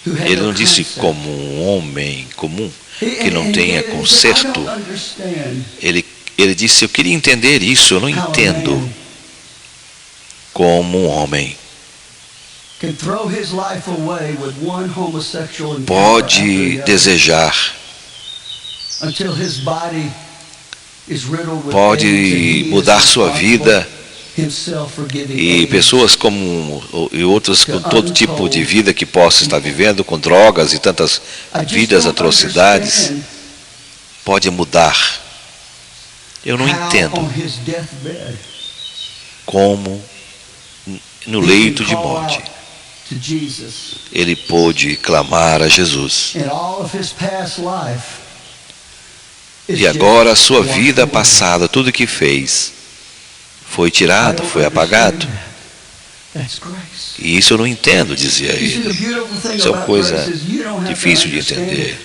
Speaker 1: Ele não disse como um homem comum que não tenha conserto. Ele disse, eu queria entender isso, eu não entendo como um homem pode desejar, pode mudar sua vida, e pessoas como e outras com todo tipo de vida que possa estar vivendo, com drogas e tantas vidas, atrocidades, pode mudar. Eu não entendo como no leito de morte ele pôde clamar a Jesus. E agora a sua vida passada, tudo que fez, foi tirado, foi apagado. E isso eu não entendo, dizia ele. Isso é uma coisa difícil de entender.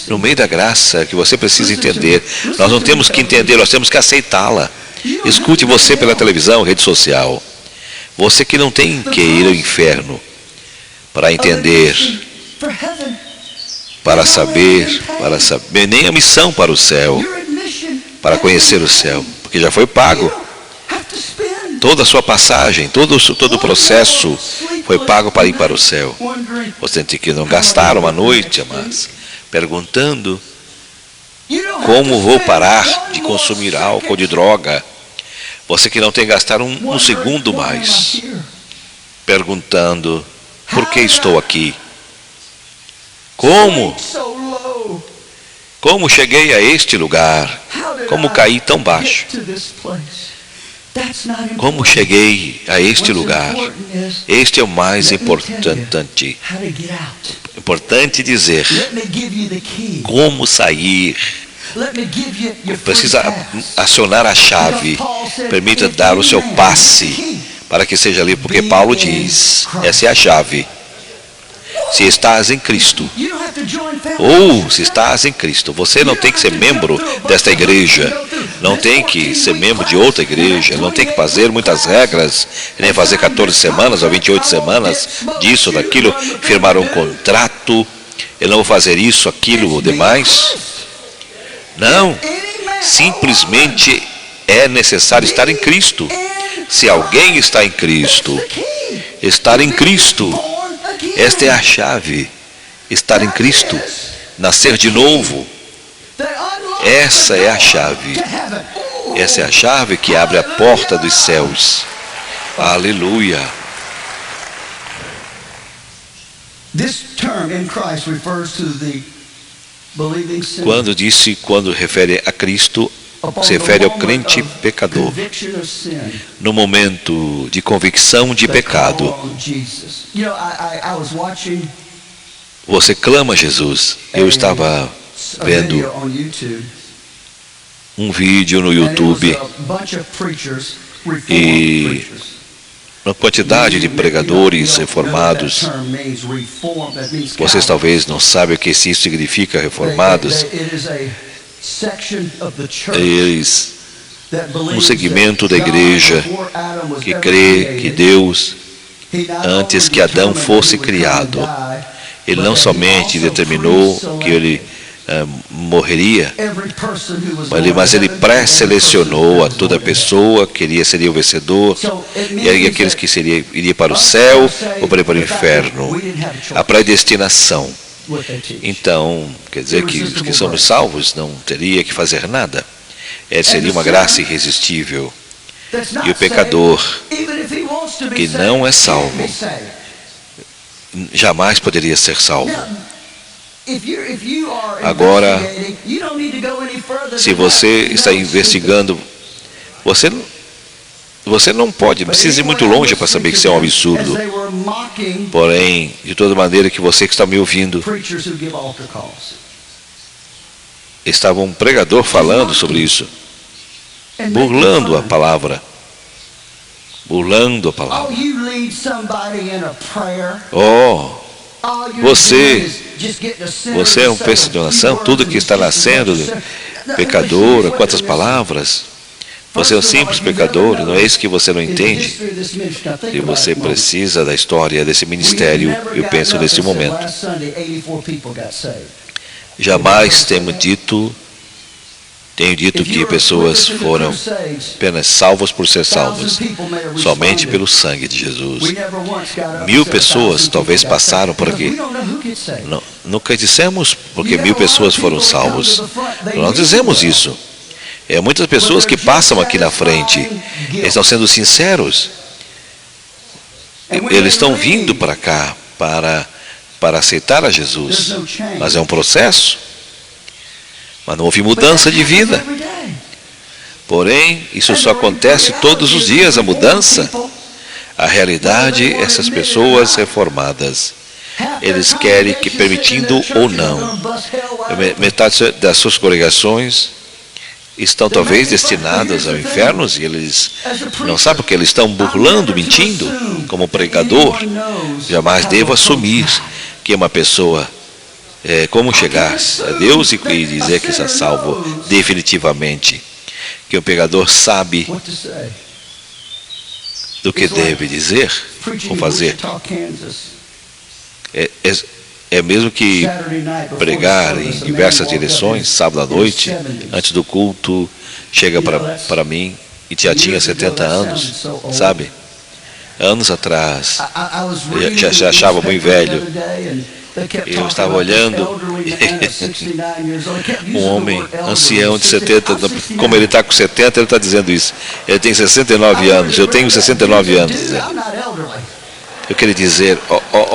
Speaker 1: No meio da graça que você precisa entender, nós não temos que entender, nós temos que aceitá-la. Escute você pela televisão, rede social. Você que não tem que ir ao inferno para entender, para saber nem a missão para o céu, para conhecer o céu, porque já foi pago. Toda a sua passagem, todo o processo foi pago para ir para o céu. Você tem que não gastar uma noite, mas perguntando como vou parar de consumir álcool, de droga. Você que não tem que gastar um segundo mais, perguntando por que estou aqui? Como cheguei a este lugar? Como caí tão baixo? Como cheguei a este lugar? Este é o mais importante. Importante dizer como sair. Precisa acionar a chave. Permita dar o seu passe para que seja livre, porque Paulo diz, essa é a chave. Se estás em Cristo, ou se estás em Cristo, você não tem que ser membro desta igreja, não tem que ser membro de outra igreja, não tem que fazer muitas regras, nem fazer 14 semanas ou 28 semanas disso ou daquilo, firmar um contrato, eu não vou fazer isso, aquilo ou demais. Não, simplesmente é necessário estar em Cristo. Se alguém está em Cristo, estar em Cristo, esta é a chave. Estar em Cristo, nascer de novo. Essa é a chave. Essa é a chave que abre a porta dos céus. Aleluia. Quando refere a Cristo, se refere ao crente pecador. No momento de convicção de pecado, você clama a Jesus. Eu estava vendo um vídeo no YouTube e uma quantidade de pregadores reformados. Vocês talvez não sabem o que isso significa, reformados. Eles, um segmento da igreja que crê que Deus, antes que Adão fosse criado, Ele não somente determinou que ele morreria, mas ele pré-selecionou a toda pessoa que seria o vencedor, e aí aqueles que iriam para o céu ou para o inferno. A predestinação. Então, quer dizer que os que somos salvos não teria que fazer nada. Seria uma graça irresistível. E o pecador que não é salvo jamais poderia ser salvo. Agora, se você está investigando, você não precisa ir muito longe para saber que isso é um absurdo. Porém, de toda maneira que você que está me ouvindo, estava um pregador falando sobre isso, burlando a palavra. Burlando a palavra. Você é um pensa de oração, tudo que está nascendo, pecador, quantas palavras. Você é um simples pecador, não é isso que você não entende? E você precisa da história desse ministério, eu penso nesse momento. Jamais tenho dito que pessoas foram apenas salvas por ser salvas, somente pelo sangue de Jesus. 1000 pessoas talvez passaram por aqui. Nunca dissemos porque 1000 pessoas foram salvos. Nós dizemos isso. Muitas pessoas que passam aqui na frente, eles estão sendo sinceros. Eles estão vindo para cá para aceitar a Jesus, mas é um processo. Mas não houve mudança de vida. Porém, isso só acontece todos os dias, a mudança. A realidade, essas pessoas reformadas, eles querem que, permitindo ou não, metade das suas congregações estão talvez destinadas ao inferno, e eles não sabem porque eles estão burlando, mentindo. Como pregador, jamais devo assumir que uma pessoa como chegar a Deus e dizer que está salvo definitivamente. Que o pecador sabe do que deve dizer ou fazer. É mesmo que pregar em diversas direções, sábado à noite, antes do culto, chega para mim e já tinha 70 anos, sabe? Anos atrás, já achava muito velho. Eu estava olhando um homem ancião de 70, como ele está com 70, ele está dizendo isso. Ele tem 69 anos, eu tenho 69 anos. Eu queria dizer,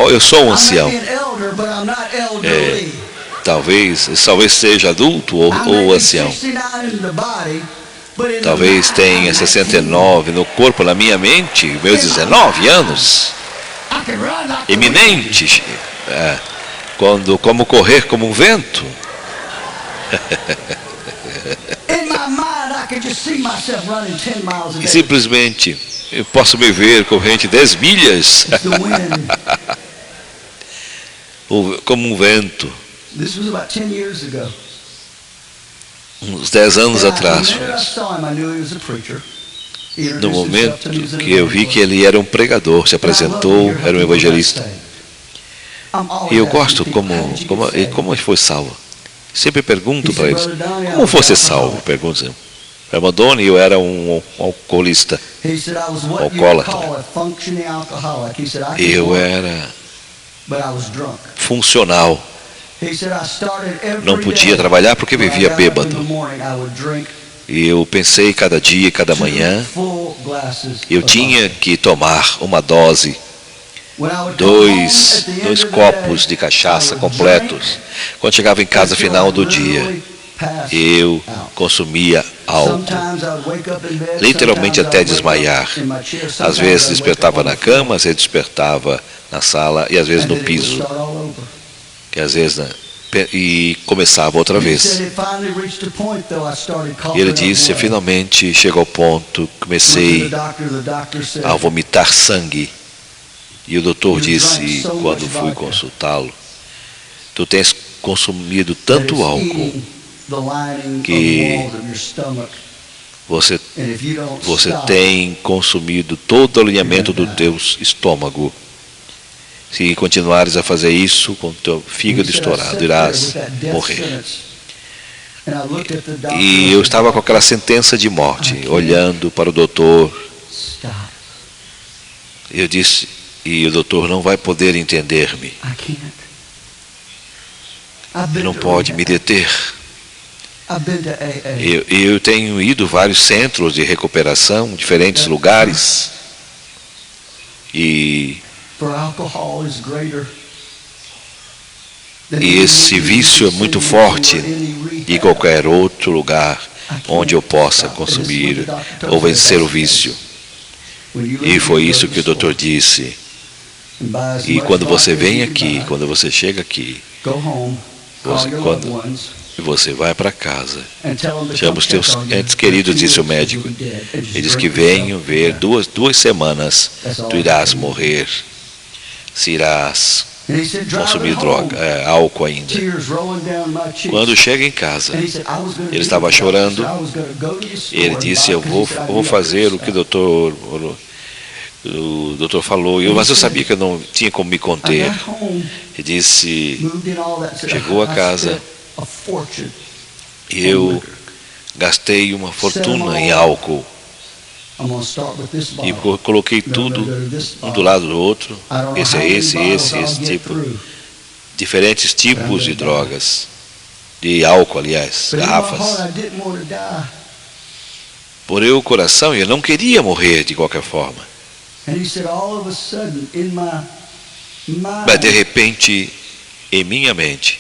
Speaker 1: eu sou um ancião. Talvez seja adulto ou ancião. Talvez tenha 69 no corpo, na minha mente, meus 19 anos. Eminente. Como correr como um vento. E simplesmente eu posso me ver corrente 10 milhas como um vento. Uns 10 anos atrás. No momento que eu vi que ele era um pregador, se apresentou, era um evangelista. E eu gosto como foi salvo. Sempre pergunto para eles, como você salvo? Pergunto. Ramadone, eu era um alcoolista, alcoólatra. Eu era funcional, Não podia trabalhar porque vivia bêbado. E eu pensei cada dia, cada manhã, eu tinha que tomar uma dose, dois copos de cachaça completos. Quando chegava em casa final do dia, eu consumia álcool, literalmente até desmaiar. Às vezes despertava na cama, às vezes despertava na sala e às vezes no piso. Que às vezes e começava outra vez. E ele disse, finalmente chegou ao ponto, comecei a vomitar sangue. E o doutor disse, quando fui consultá-lo, tu tens consumido tanto álcool que você tem consumido todo o alinhamento do teu estômago. Se continuares a fazer isso com o teu fígado estourado, irás morrer. E eu estava com aquela sentença de morte, olhando para o doutor. Eu disse, e o doutor não vai poder entender-me. Não pode me deter. Eu tenho ido a vários centros de recuperação, diferentes lugares. E esse vício é muito forte de qualquer outro lugar onde eu possa consumir ou vencer o vício. E foi isso que o doutor disse. E quando você vem aqui, quando você chega aqui, você vai para casa, chama os teus entes queridos, disse o médico. Ele disse que venham ver duas semanas, tu irás morrer. Se irás consumir droga, álcool ainda. Quando chega em casa, ele estava chorando. Ele disse, eu vou fazer o que o doutor falou. Mas eu sabia que eu não tinha como me conter. Ele disse, chegou a casa e eu gastei uma fortuna em álcool. E coloquei tudo um do lado do outro. Esse é esse tipo. Diferentes tipos de drogas. De álcool, aliás, garrafas. Porém o coração, eu não queria morrer de qualquer forma. Mas de repente, em minha mente,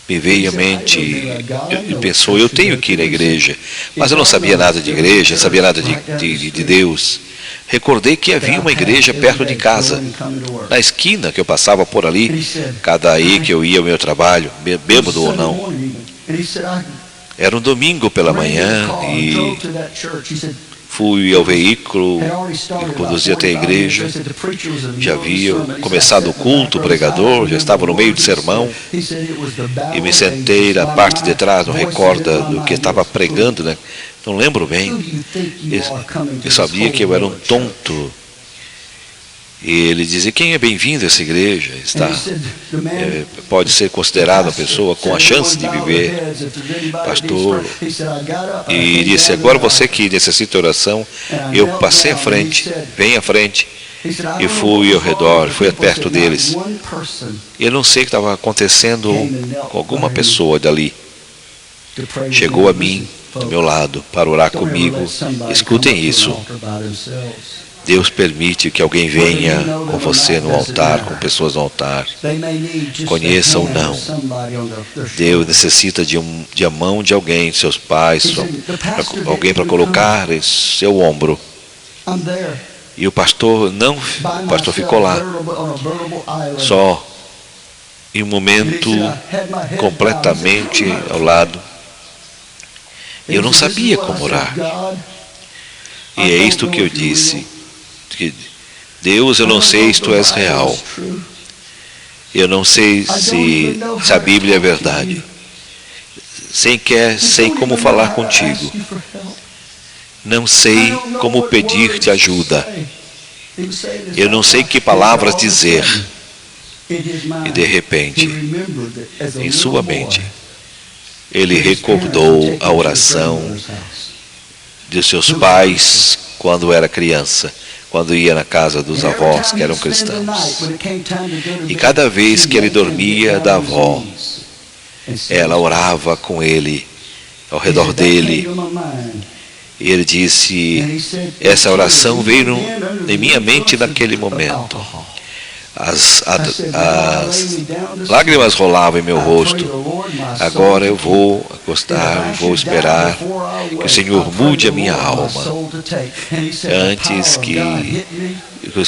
Speaker 1: me veio à mente e pensou, eu tenho que ir à igreja, mas eu não sabia nada de igreja, não sabia nada de Deus. Recordei que havia uma igreja perto de casa, na esquina que eu passava por ali, cada aí que eu ia ao meu trabalho, bêbado ou não. Era um domingo pela manhã e fui ao veículo e conduzi até a igreja. Já havia começado o culto, o pregador, já estava no meio de sermão. E me sentei na parte de trás, não recorda do que estava pregando, né? Não lembro bem. Eu sabia que eu era um tonto. E ele dizia, quem é bem-vindo a essa igreja? Pode ser considerado uma pessoa com a chance de viver, pastor. E disse, agora você que necessita de oração, eu passei à frente, vem à frente. E fui ao redor, fui perto deles. Eu não sei o que estava acontecendo com alguma pessoa dali. Chegou a mim, do meu lado, para orar comigo. Escutem isso. Deus permite que alguém venha com você no altar, com pessoas no altar. Conheça ou não. Deus necessita de a mão de alguém, seus pais, alguém para colocar em seu ombro. E o pastor ficou lá, só em um momento completamente ao lado. Eu não sabia como orar. E é isto que eu disse. Que Deus, eu não sei se tu és real. Eu não sei se a Bíblia é verdade. Sei como falar contigo. Não sei como pedir-te ajuda. Eu não sei que palavras dizer. E de repente, em sua mente, ele recordou a oração de seus pais quando era criança, quando ia na casa dos avós que eram cristãos. E cada vez que ele dormia da avó, ela orava com ele, ao redor dele. E ele disse, essa oração veio em minha mente naquele momento. As lágrimas rolavam em meu rosto. Agora eu vou acostar, vou esperar que o Senhor mude a minha alma, antes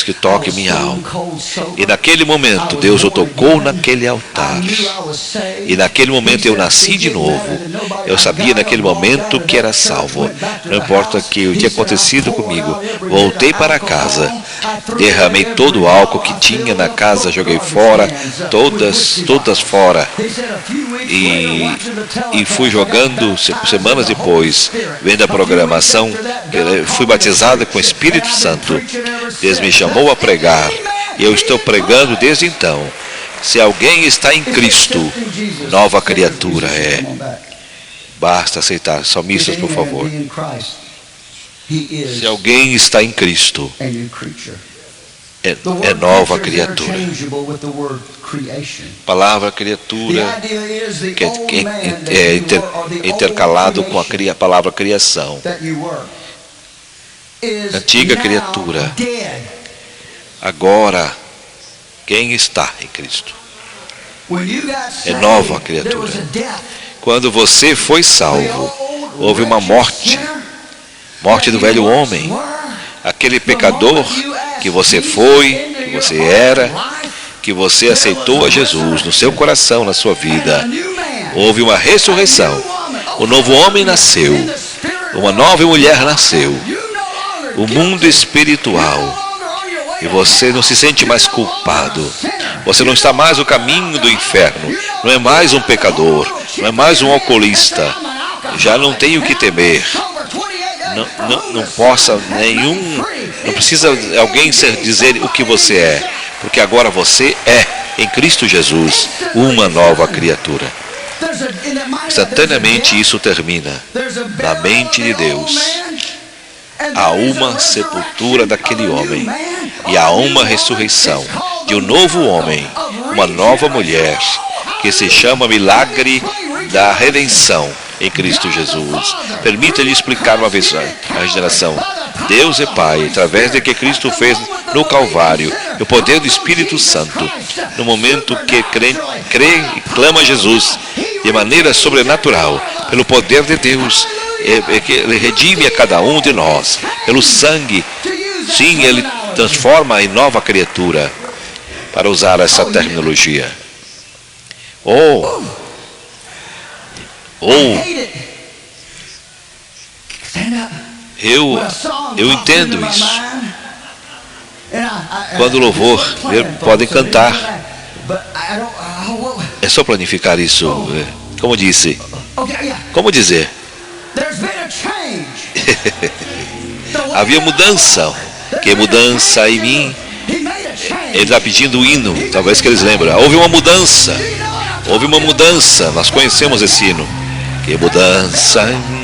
Speaker 1: que toque minha alma. E naquele momento Deus o tocou naquele altar. E naquele momento eu nasci de novo. Eu sabia naquele momento que era salvo. Não importa o que tinha acontecido comigo. Voltei para casa. Derramei todo o álcool que tinha na casa, joguei fora, todas fora. E fui jogando, semanas depois, vendo a programação, fui batizado com o Espírito Santo. Deus me chamou a pregar, e eu estou pregando desde então. Se alguém está em Cristo, nova criatura é. Basta aceitar. Salmistas, por favor. Se alguém está em Cristo, é nova criatura. Palavra criatura que é intercalado com a palavra criação. Antiga criatura. Agora, quem está em Cristo é nova criatura. Quando você foi salvo, houve uma morte do velho homem. Aquele pecador que você foi, que você era, que você aceitou a Jesus no seu coração, na sua vida. Houve uma ressurreição. O novo homem nasceu. Uma nova mulher nasceu. O mundo espiritual. E você não se sente mais culpado. Você não está mais no caminho do inferno. Não é mais um pecador. Não é mais um alcoolista. Já não tem o que temer. Não precisa alguém dizer o que você é. Porque agora você é, em Cristo Jesus, uma nova criatura. Instantaneamente isso termina. Na mente de Deus, há uma sepultura daquele homem. E há uma ressurreição de um novo homem, uma nova mulher, que se chama milagre da redenção em Cristo Jesus. Permita-lhe explicar uma vez a regeneração. Deus é Pai, através de que Cristo fez no Calvário, o poder do Espírito Santo, no momento que crê e clama a Jesus de maneira sobrenatural, pelo poder de Deus, Ele redime a cada um de nós, pelo sangue. Sim, Ele transforma em nova criatura, para usar essa terminologia. Eu entendo isso. Quando o louvor, podem cantar. É só planificar isso. Como disse. Como dizer? Havia mudança. Que mudança em mim? Ele está pedindo o hino. Talvez que eles lembram. Houve uma mudança. Houve uma mudança. Nós conhecemos esse hino. Que mudança em mim?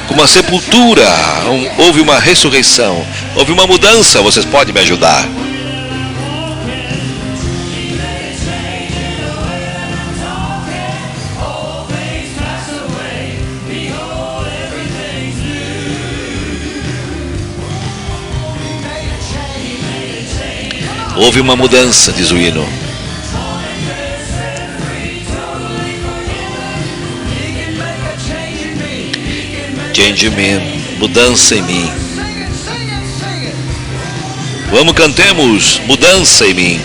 Speaker 1: Uma sepultura, houve uma ressurreição, houve uma mudança. Vocês podem me ajudar? Houve uma mudança, diz o hino. Change me, mudança em mim. Vamos, cantemos, mudança em mim.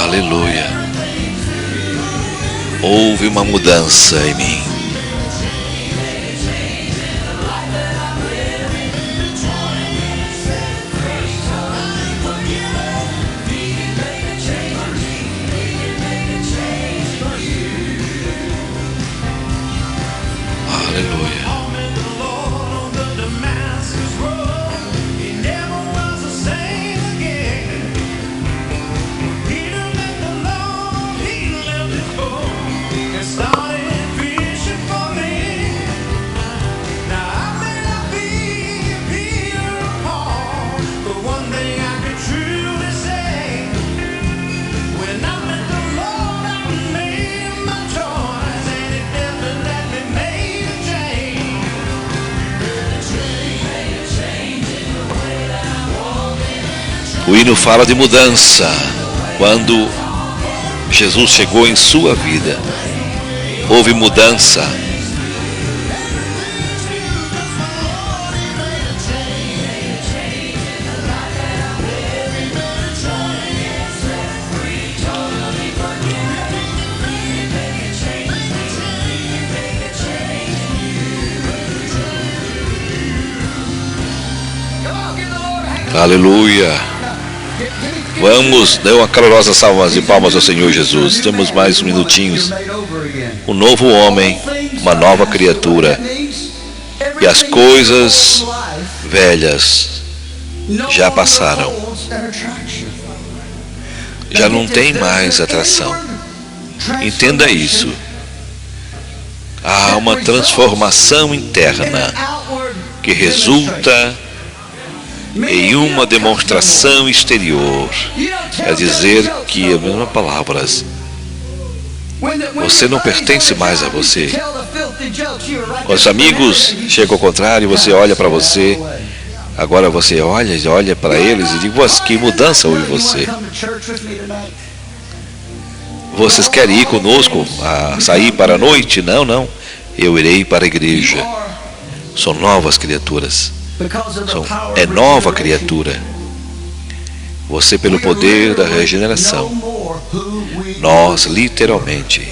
Speaker 1: Aleluia. Houve uma mudança em mim. O hino fala de mudança. Quando Jesus chegou em sua vida, houve mudança. Aleluia. Vamos, dê uma calorosa salva de palmas ao Senhor Jesus. Temos mais minutinhos. Um novo homem, uma nova criatura. E as coisas velhas já passaram. Já não tem mais atração. Entenda isso. Há uma transformação interna que resulta em uma demonstração exterior. Quer dizer que, as mesmas palavras, você não pertence mais a você. Quando os amigos chegam ao contrário, você olha para você. Agora você olha para eles e diz: que mudança houve em você. Vocês querem ir conosco a sair para a noite? Não, não. Eu irei para a igreja. São novas criaturas. É nova criatura. Você, pelo poder da regeneração, nós literalmente,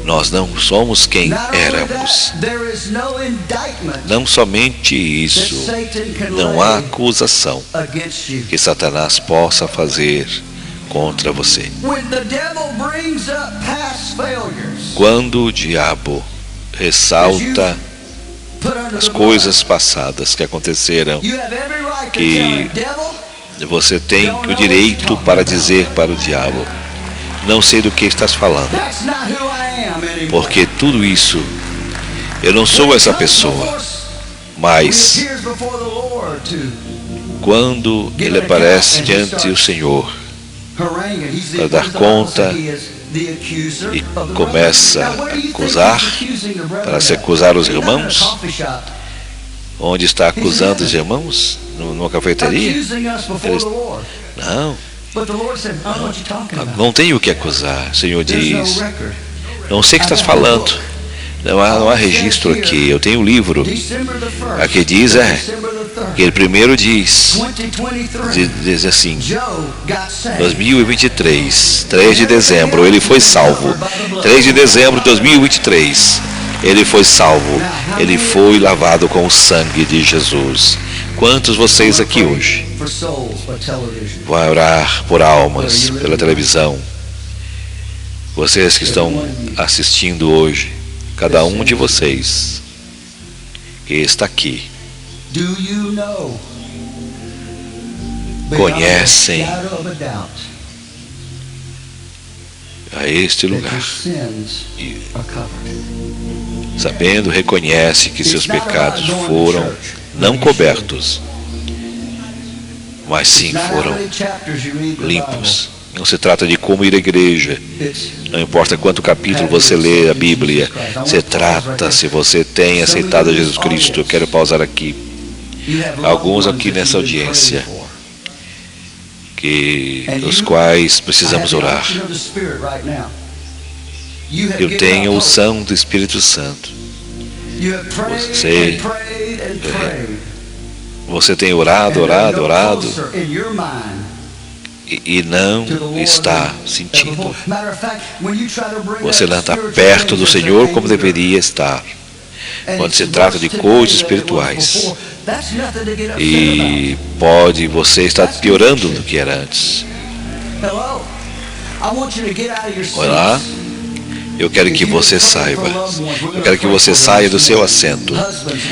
Speaker 1: nós não somos quem éramos. Não somente isso, não há acusação que Satanás possa fazer contra você. Quando o diabo ressalta as coisas passadas que aconteceram, que você tem o direito para dizer para o diabo: não sei do que estás falando, porque tudo isso, eu não sou essa pessoa. Mas quando ele aparece diante do Senhor para dar conta e começa a acusar, para se acusar os irmãos. Onde está acusando os irmãos? Numa cafeteria? Não tem o que acusar. O Senhor diz: não sei o que estás falando. Não há registro aqui. Eu tenho um livro. Aqui diz, que ele primeiro diz assim: 2023, 3 de dezembro, ele foi salvo. 3 de dezembro de 2023, ele foi salvo. Ele foi lavado com o sangue de Jesus. Quantos vocês aqui hoje vão orar por almas pela televisão? Vocês que estão assistindo hoje, cada um de vocês que está aqui, conhecem a este lugar e, sabendo, reconhece que seus pecados foram não cobertos, mas sim foram limpos. Não se trata de como ir à igreja, não importa quanto capítulo você lê a Bíblia, se trata se você tem aceitado a Jesus Cristo. Eu quero pausar aqui. Alguns aqui nessa audiência, os quais precisamos orar. Eu tenho a unção do Espírito Santo. Você tem orado e não está sentindo. Você não está perto do Senhor como deveria estar. Quando se trata de coisas espirituais, e você estar piorando do que era antes. Olá, eu quero que você saiba. Eu quero que você saia do seu assento.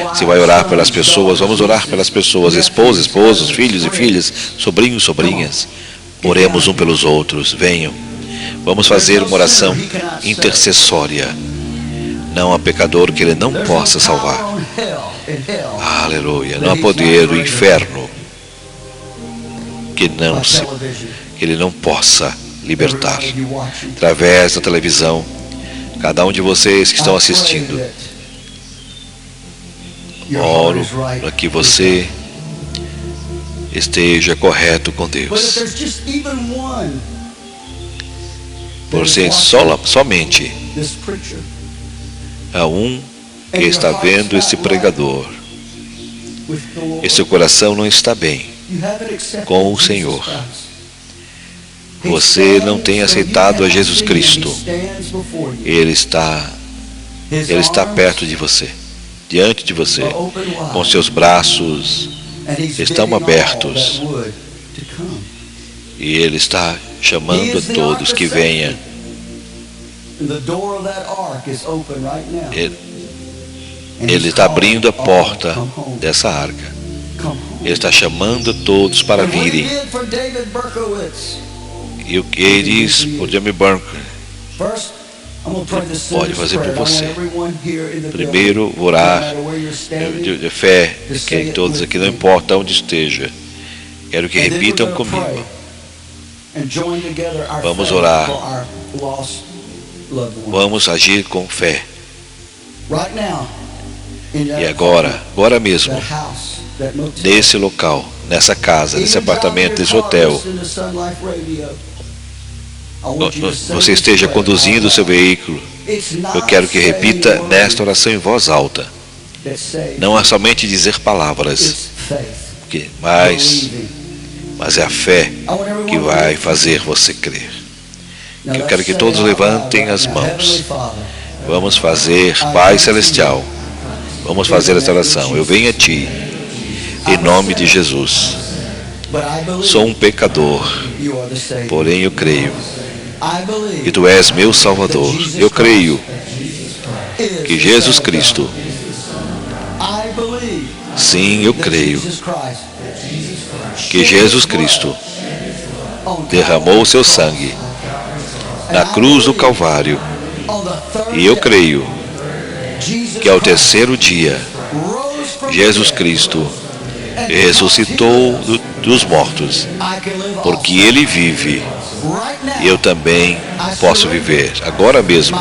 Speaker 1: Você vai orar pelas pessoas. Vamos orar pelas pessoas, esposas, esposos, filhos e filhas, sobrinhos, sobrinhas. Oremos um pelos outros. Venham. Vamos fazer uma oração intercessória. Não há pecador que ele não possa salvar. Aleluia. Não há poder do inferno que ele não possa libertar. Através da televisão, cada um de vocês que estão assistindo, oro para que você esteja correto com
Speaker 2: But if
Speaker 1: Deus.
Speaker 2: there's just even one,
Speaker 1: Por ser somente
Speaker 2: this preacher,
Speaker 1: há um que está vendo esse pregador,
Speaker 2: with the Lord,
Speaker 1: e seu coração não está bem
Speaker 2: you haven't accepted
Speaker 1: com o
Speaker 2: Jesus
Speaker 1: Senhor.
Speaker 2: Christ.
Speaker 1: Você não tem aceitado a Jesus Cristo.
Speaker 2: He stands before you.
Speaker 1: Ele está perto de você, diante de você, com seus braços, estão abertos. E Ele está chamando a todos que venham. Ele está abrindo a porta dessa arca. Ele está chamando a todos para virem. E o que ele diz por Jamie Burke, pode fazer por você. Primeiro, orar de fé, que todos aqui, não importa onde esteja, quero que repitam comigo. Vamos orar. Vamos agir com fé. E agora mesmo, nesse local, nessa casa, nesse apartamento, nesse hotel, você esteja conduzindo o seu veículo, eu quero que repita nesta oração em voz alta. Não é somente dizer palavras, mas é a fé que vai fazer você crer. Eu quero que todos levantem as mãos. Vamos fazer, Pai Celestial, vamos fazer essa oração. Eu venho a Ti, em nome de Jesus. Sou um pecador, porém eu creio que Tu és meu Salvador. Eu creio que Jesus Cristo, sim, eu creio que Jesus Cristo derramou o seu sangue na cruz do Calvário. E eu creio que ao terceiro dia, Jesus Cristo ressuscitou dos mortos, porque Ele vive, e eu também posso viver. Agora mesmo,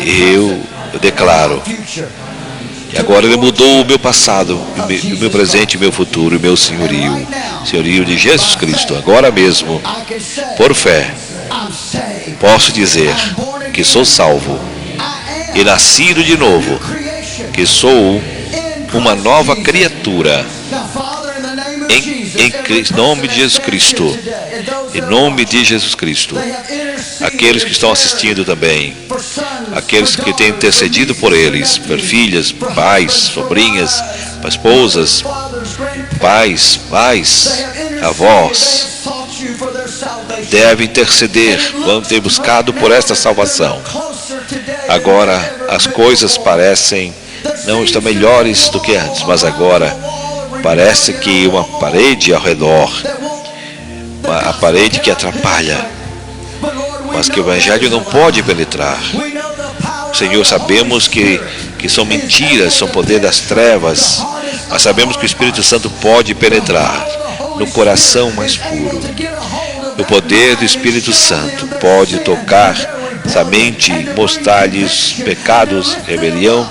Speaker 1: eu declaro que agora Ele mudou o meu passado, o meu presente e o meu futuro, o meu senhorio, senhorio de Jesus Cristo. Agora mesmo, por fé, posso dizer que sou salvo e nascido de novo, que sou uma nova criatura em nome de Jesus Cristo. Em nome de Jesus Cristo. Aqueles que estão assistindo também, aqueles que têm intercedido por eles, por filhas, pais, sobrinhas, esposas, pais, avós, devem interceder, vão ter buscado por esta salvação. Agora as coisas parecem não estão melhores do que antes, mas agora parece que uma parede ao redor, a parede que atrapalha, mas que o Evangelho não pode penetrar. Senhor, sabemos que são mentiras, são poder das trevas, mas sabemos que o Espírito Santo pode penetrar no coração mais puro. O poder do Espírito Santo pode tocar essa mente, mostrar-lhes pecados, rebelião,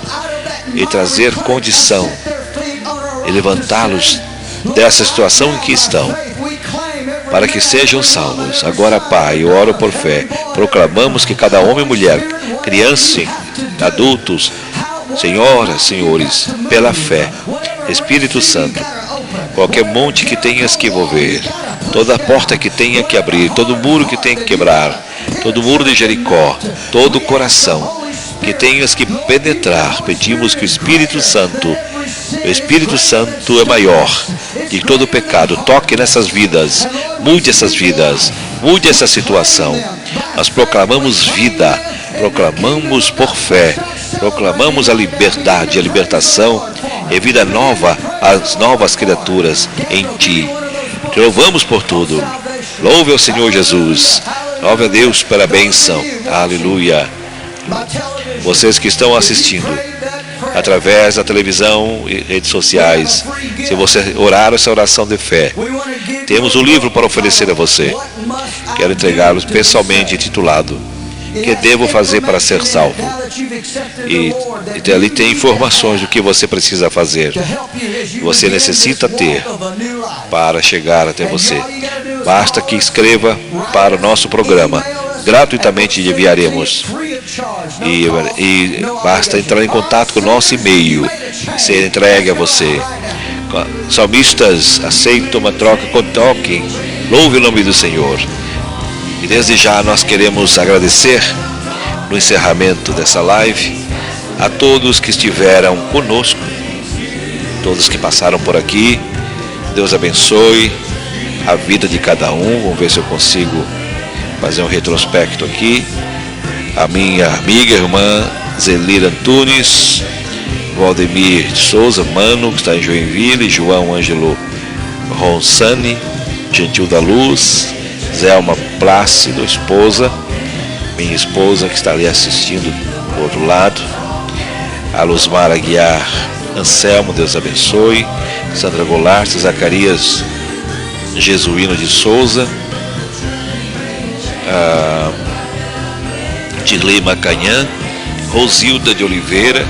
Speaker 1: e trazer condição e levantá-los dessa situação em que estão, para que sejam salvos. Agora, Pai, eu oro por fé. Proclamamos que cada homem e mulher, criança, adultos, senhoras, senhores, pela fé, Espírito Santo, qualquer monte que tenhas que envolver, toda porta que tenha que abrir, todo muro que tenha que quebrar, todo muro de Jericó, todo coração que tenhas que penetrar, pedimos que o Espírito Santo é maior de todo pecado, toque nessas vidas, mude essas vidas, mude essa situação. Nós proclamamos vida, proclamamos por fé, proclamamos a liberdade, a libertação e vida nova às novas criaturas em Ti. Te louvamos por tudo. Louve ao Senhor Jesus. Louve a Deus pela bênção. Aleluia. Vocês que estão assistindo através da televisão e redes sociais, se você orar essa oração de fé, temos um livro para oferecer a você. Quero entregá-lo pessoalmente intitulado Que Devo Fazer para Ser Salvo? E ali tem informações do que você precisa fazer, você necessita ter para chegar até você. Basta que escreva para o nosso programa. Gratuitamente enviaremos. E basta entrar em contato com o nosso e-mail e ser entregue a você. Salmistas, aceita uma troca com toque. Louve o nome do Senhor. E desde já nós queremos agradecer no encerramento dessa live a todos que estiveram conosco, todos que passaram por aqui. Deus abençoe a vida de cada um. Vamos ver se eu consigo fazer um retrospecto aqui. A minha amiga, irmã Zelira Antunes, Valdemir de Souza, Mano, que está em Joinville, João Ângelo Ronsani, Gentil da Luz, Zelma Plácido, esposa, minha esposa que está ali assistindo do outro lado, a Luzmar Aguiar, Anselmo, Deus abençoe, Sandra Goulart, Zacarias Jesuíno de Souza, Dirley Macanhã, Rosilda de Oliveira,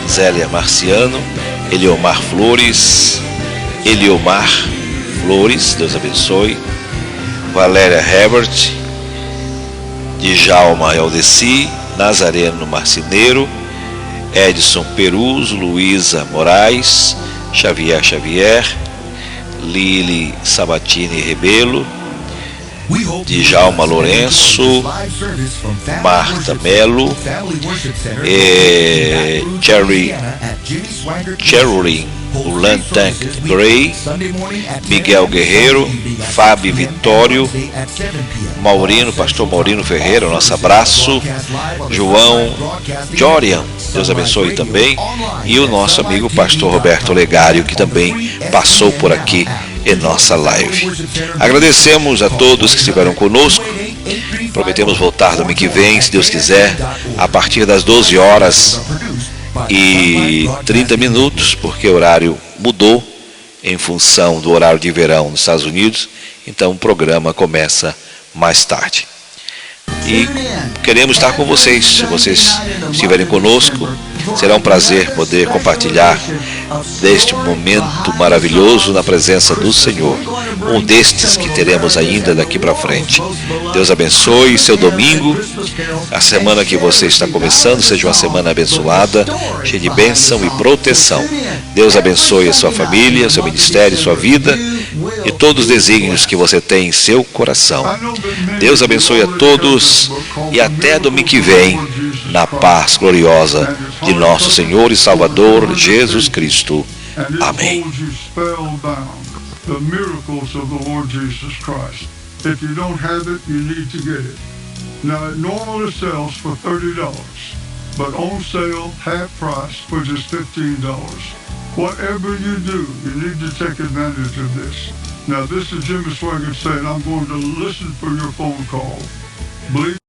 Speaker 1: Zélia Marciano, Eliomar Flores, Deus abençoe, Valéria Herbert, Djalma Eldeci, Nazareno Marcineiro, Edson Perus, Luísa Moraes, Xavier, Lili Sabatini Rebelo, Djalma Lourenço, Marta Melo, Cherry Ulantank Gray, Miguel Guerreiro, Fábio Vitório, Maurino, Pastor Maurino Ferreira, nosso abraço, João Jorian, Deus abençoe também, e o nosso amigo Pastor Roberto Legário, que também passou por aqui em nossa live. Agradecemos a todos que estiveram conosco. Prometemos voltar domingo que vem, se Deus quiser, a partir das 12 horas e 30 minutos, porque o horário mudou em função do horário de verão nos Estados Unidos, então o programa começa mais tarde. E queremos estar com vocês. Se vocês estiverem conosco, será um prazer poder compartilhar deste momento maravilhoso na presença do Senhor. Um destes que teremos ainda daqui para frente. Deus abençoe seu domingo. A semana que você está começando seja uma semana abençoada, cheia de bênção e proteção. Deus abençoe a sua família, seu ministério, sua vida e todos os desígnios que você tem em seu coração. Deus abençoe a todos e até domingo que vem, na paz gloriosa de nosso Senhor e Salvador Jesus Cristo. Amém. The miracles of the Lord Jesus Christ. If you don't have it, you need to get it. Now, it normally sells for $30, but on sale, half price, which is $15. Whatever you do, you need to take advantage of this. Now, this is Jimmy Swaggart saying, I'm going to listen for your phone call. Believe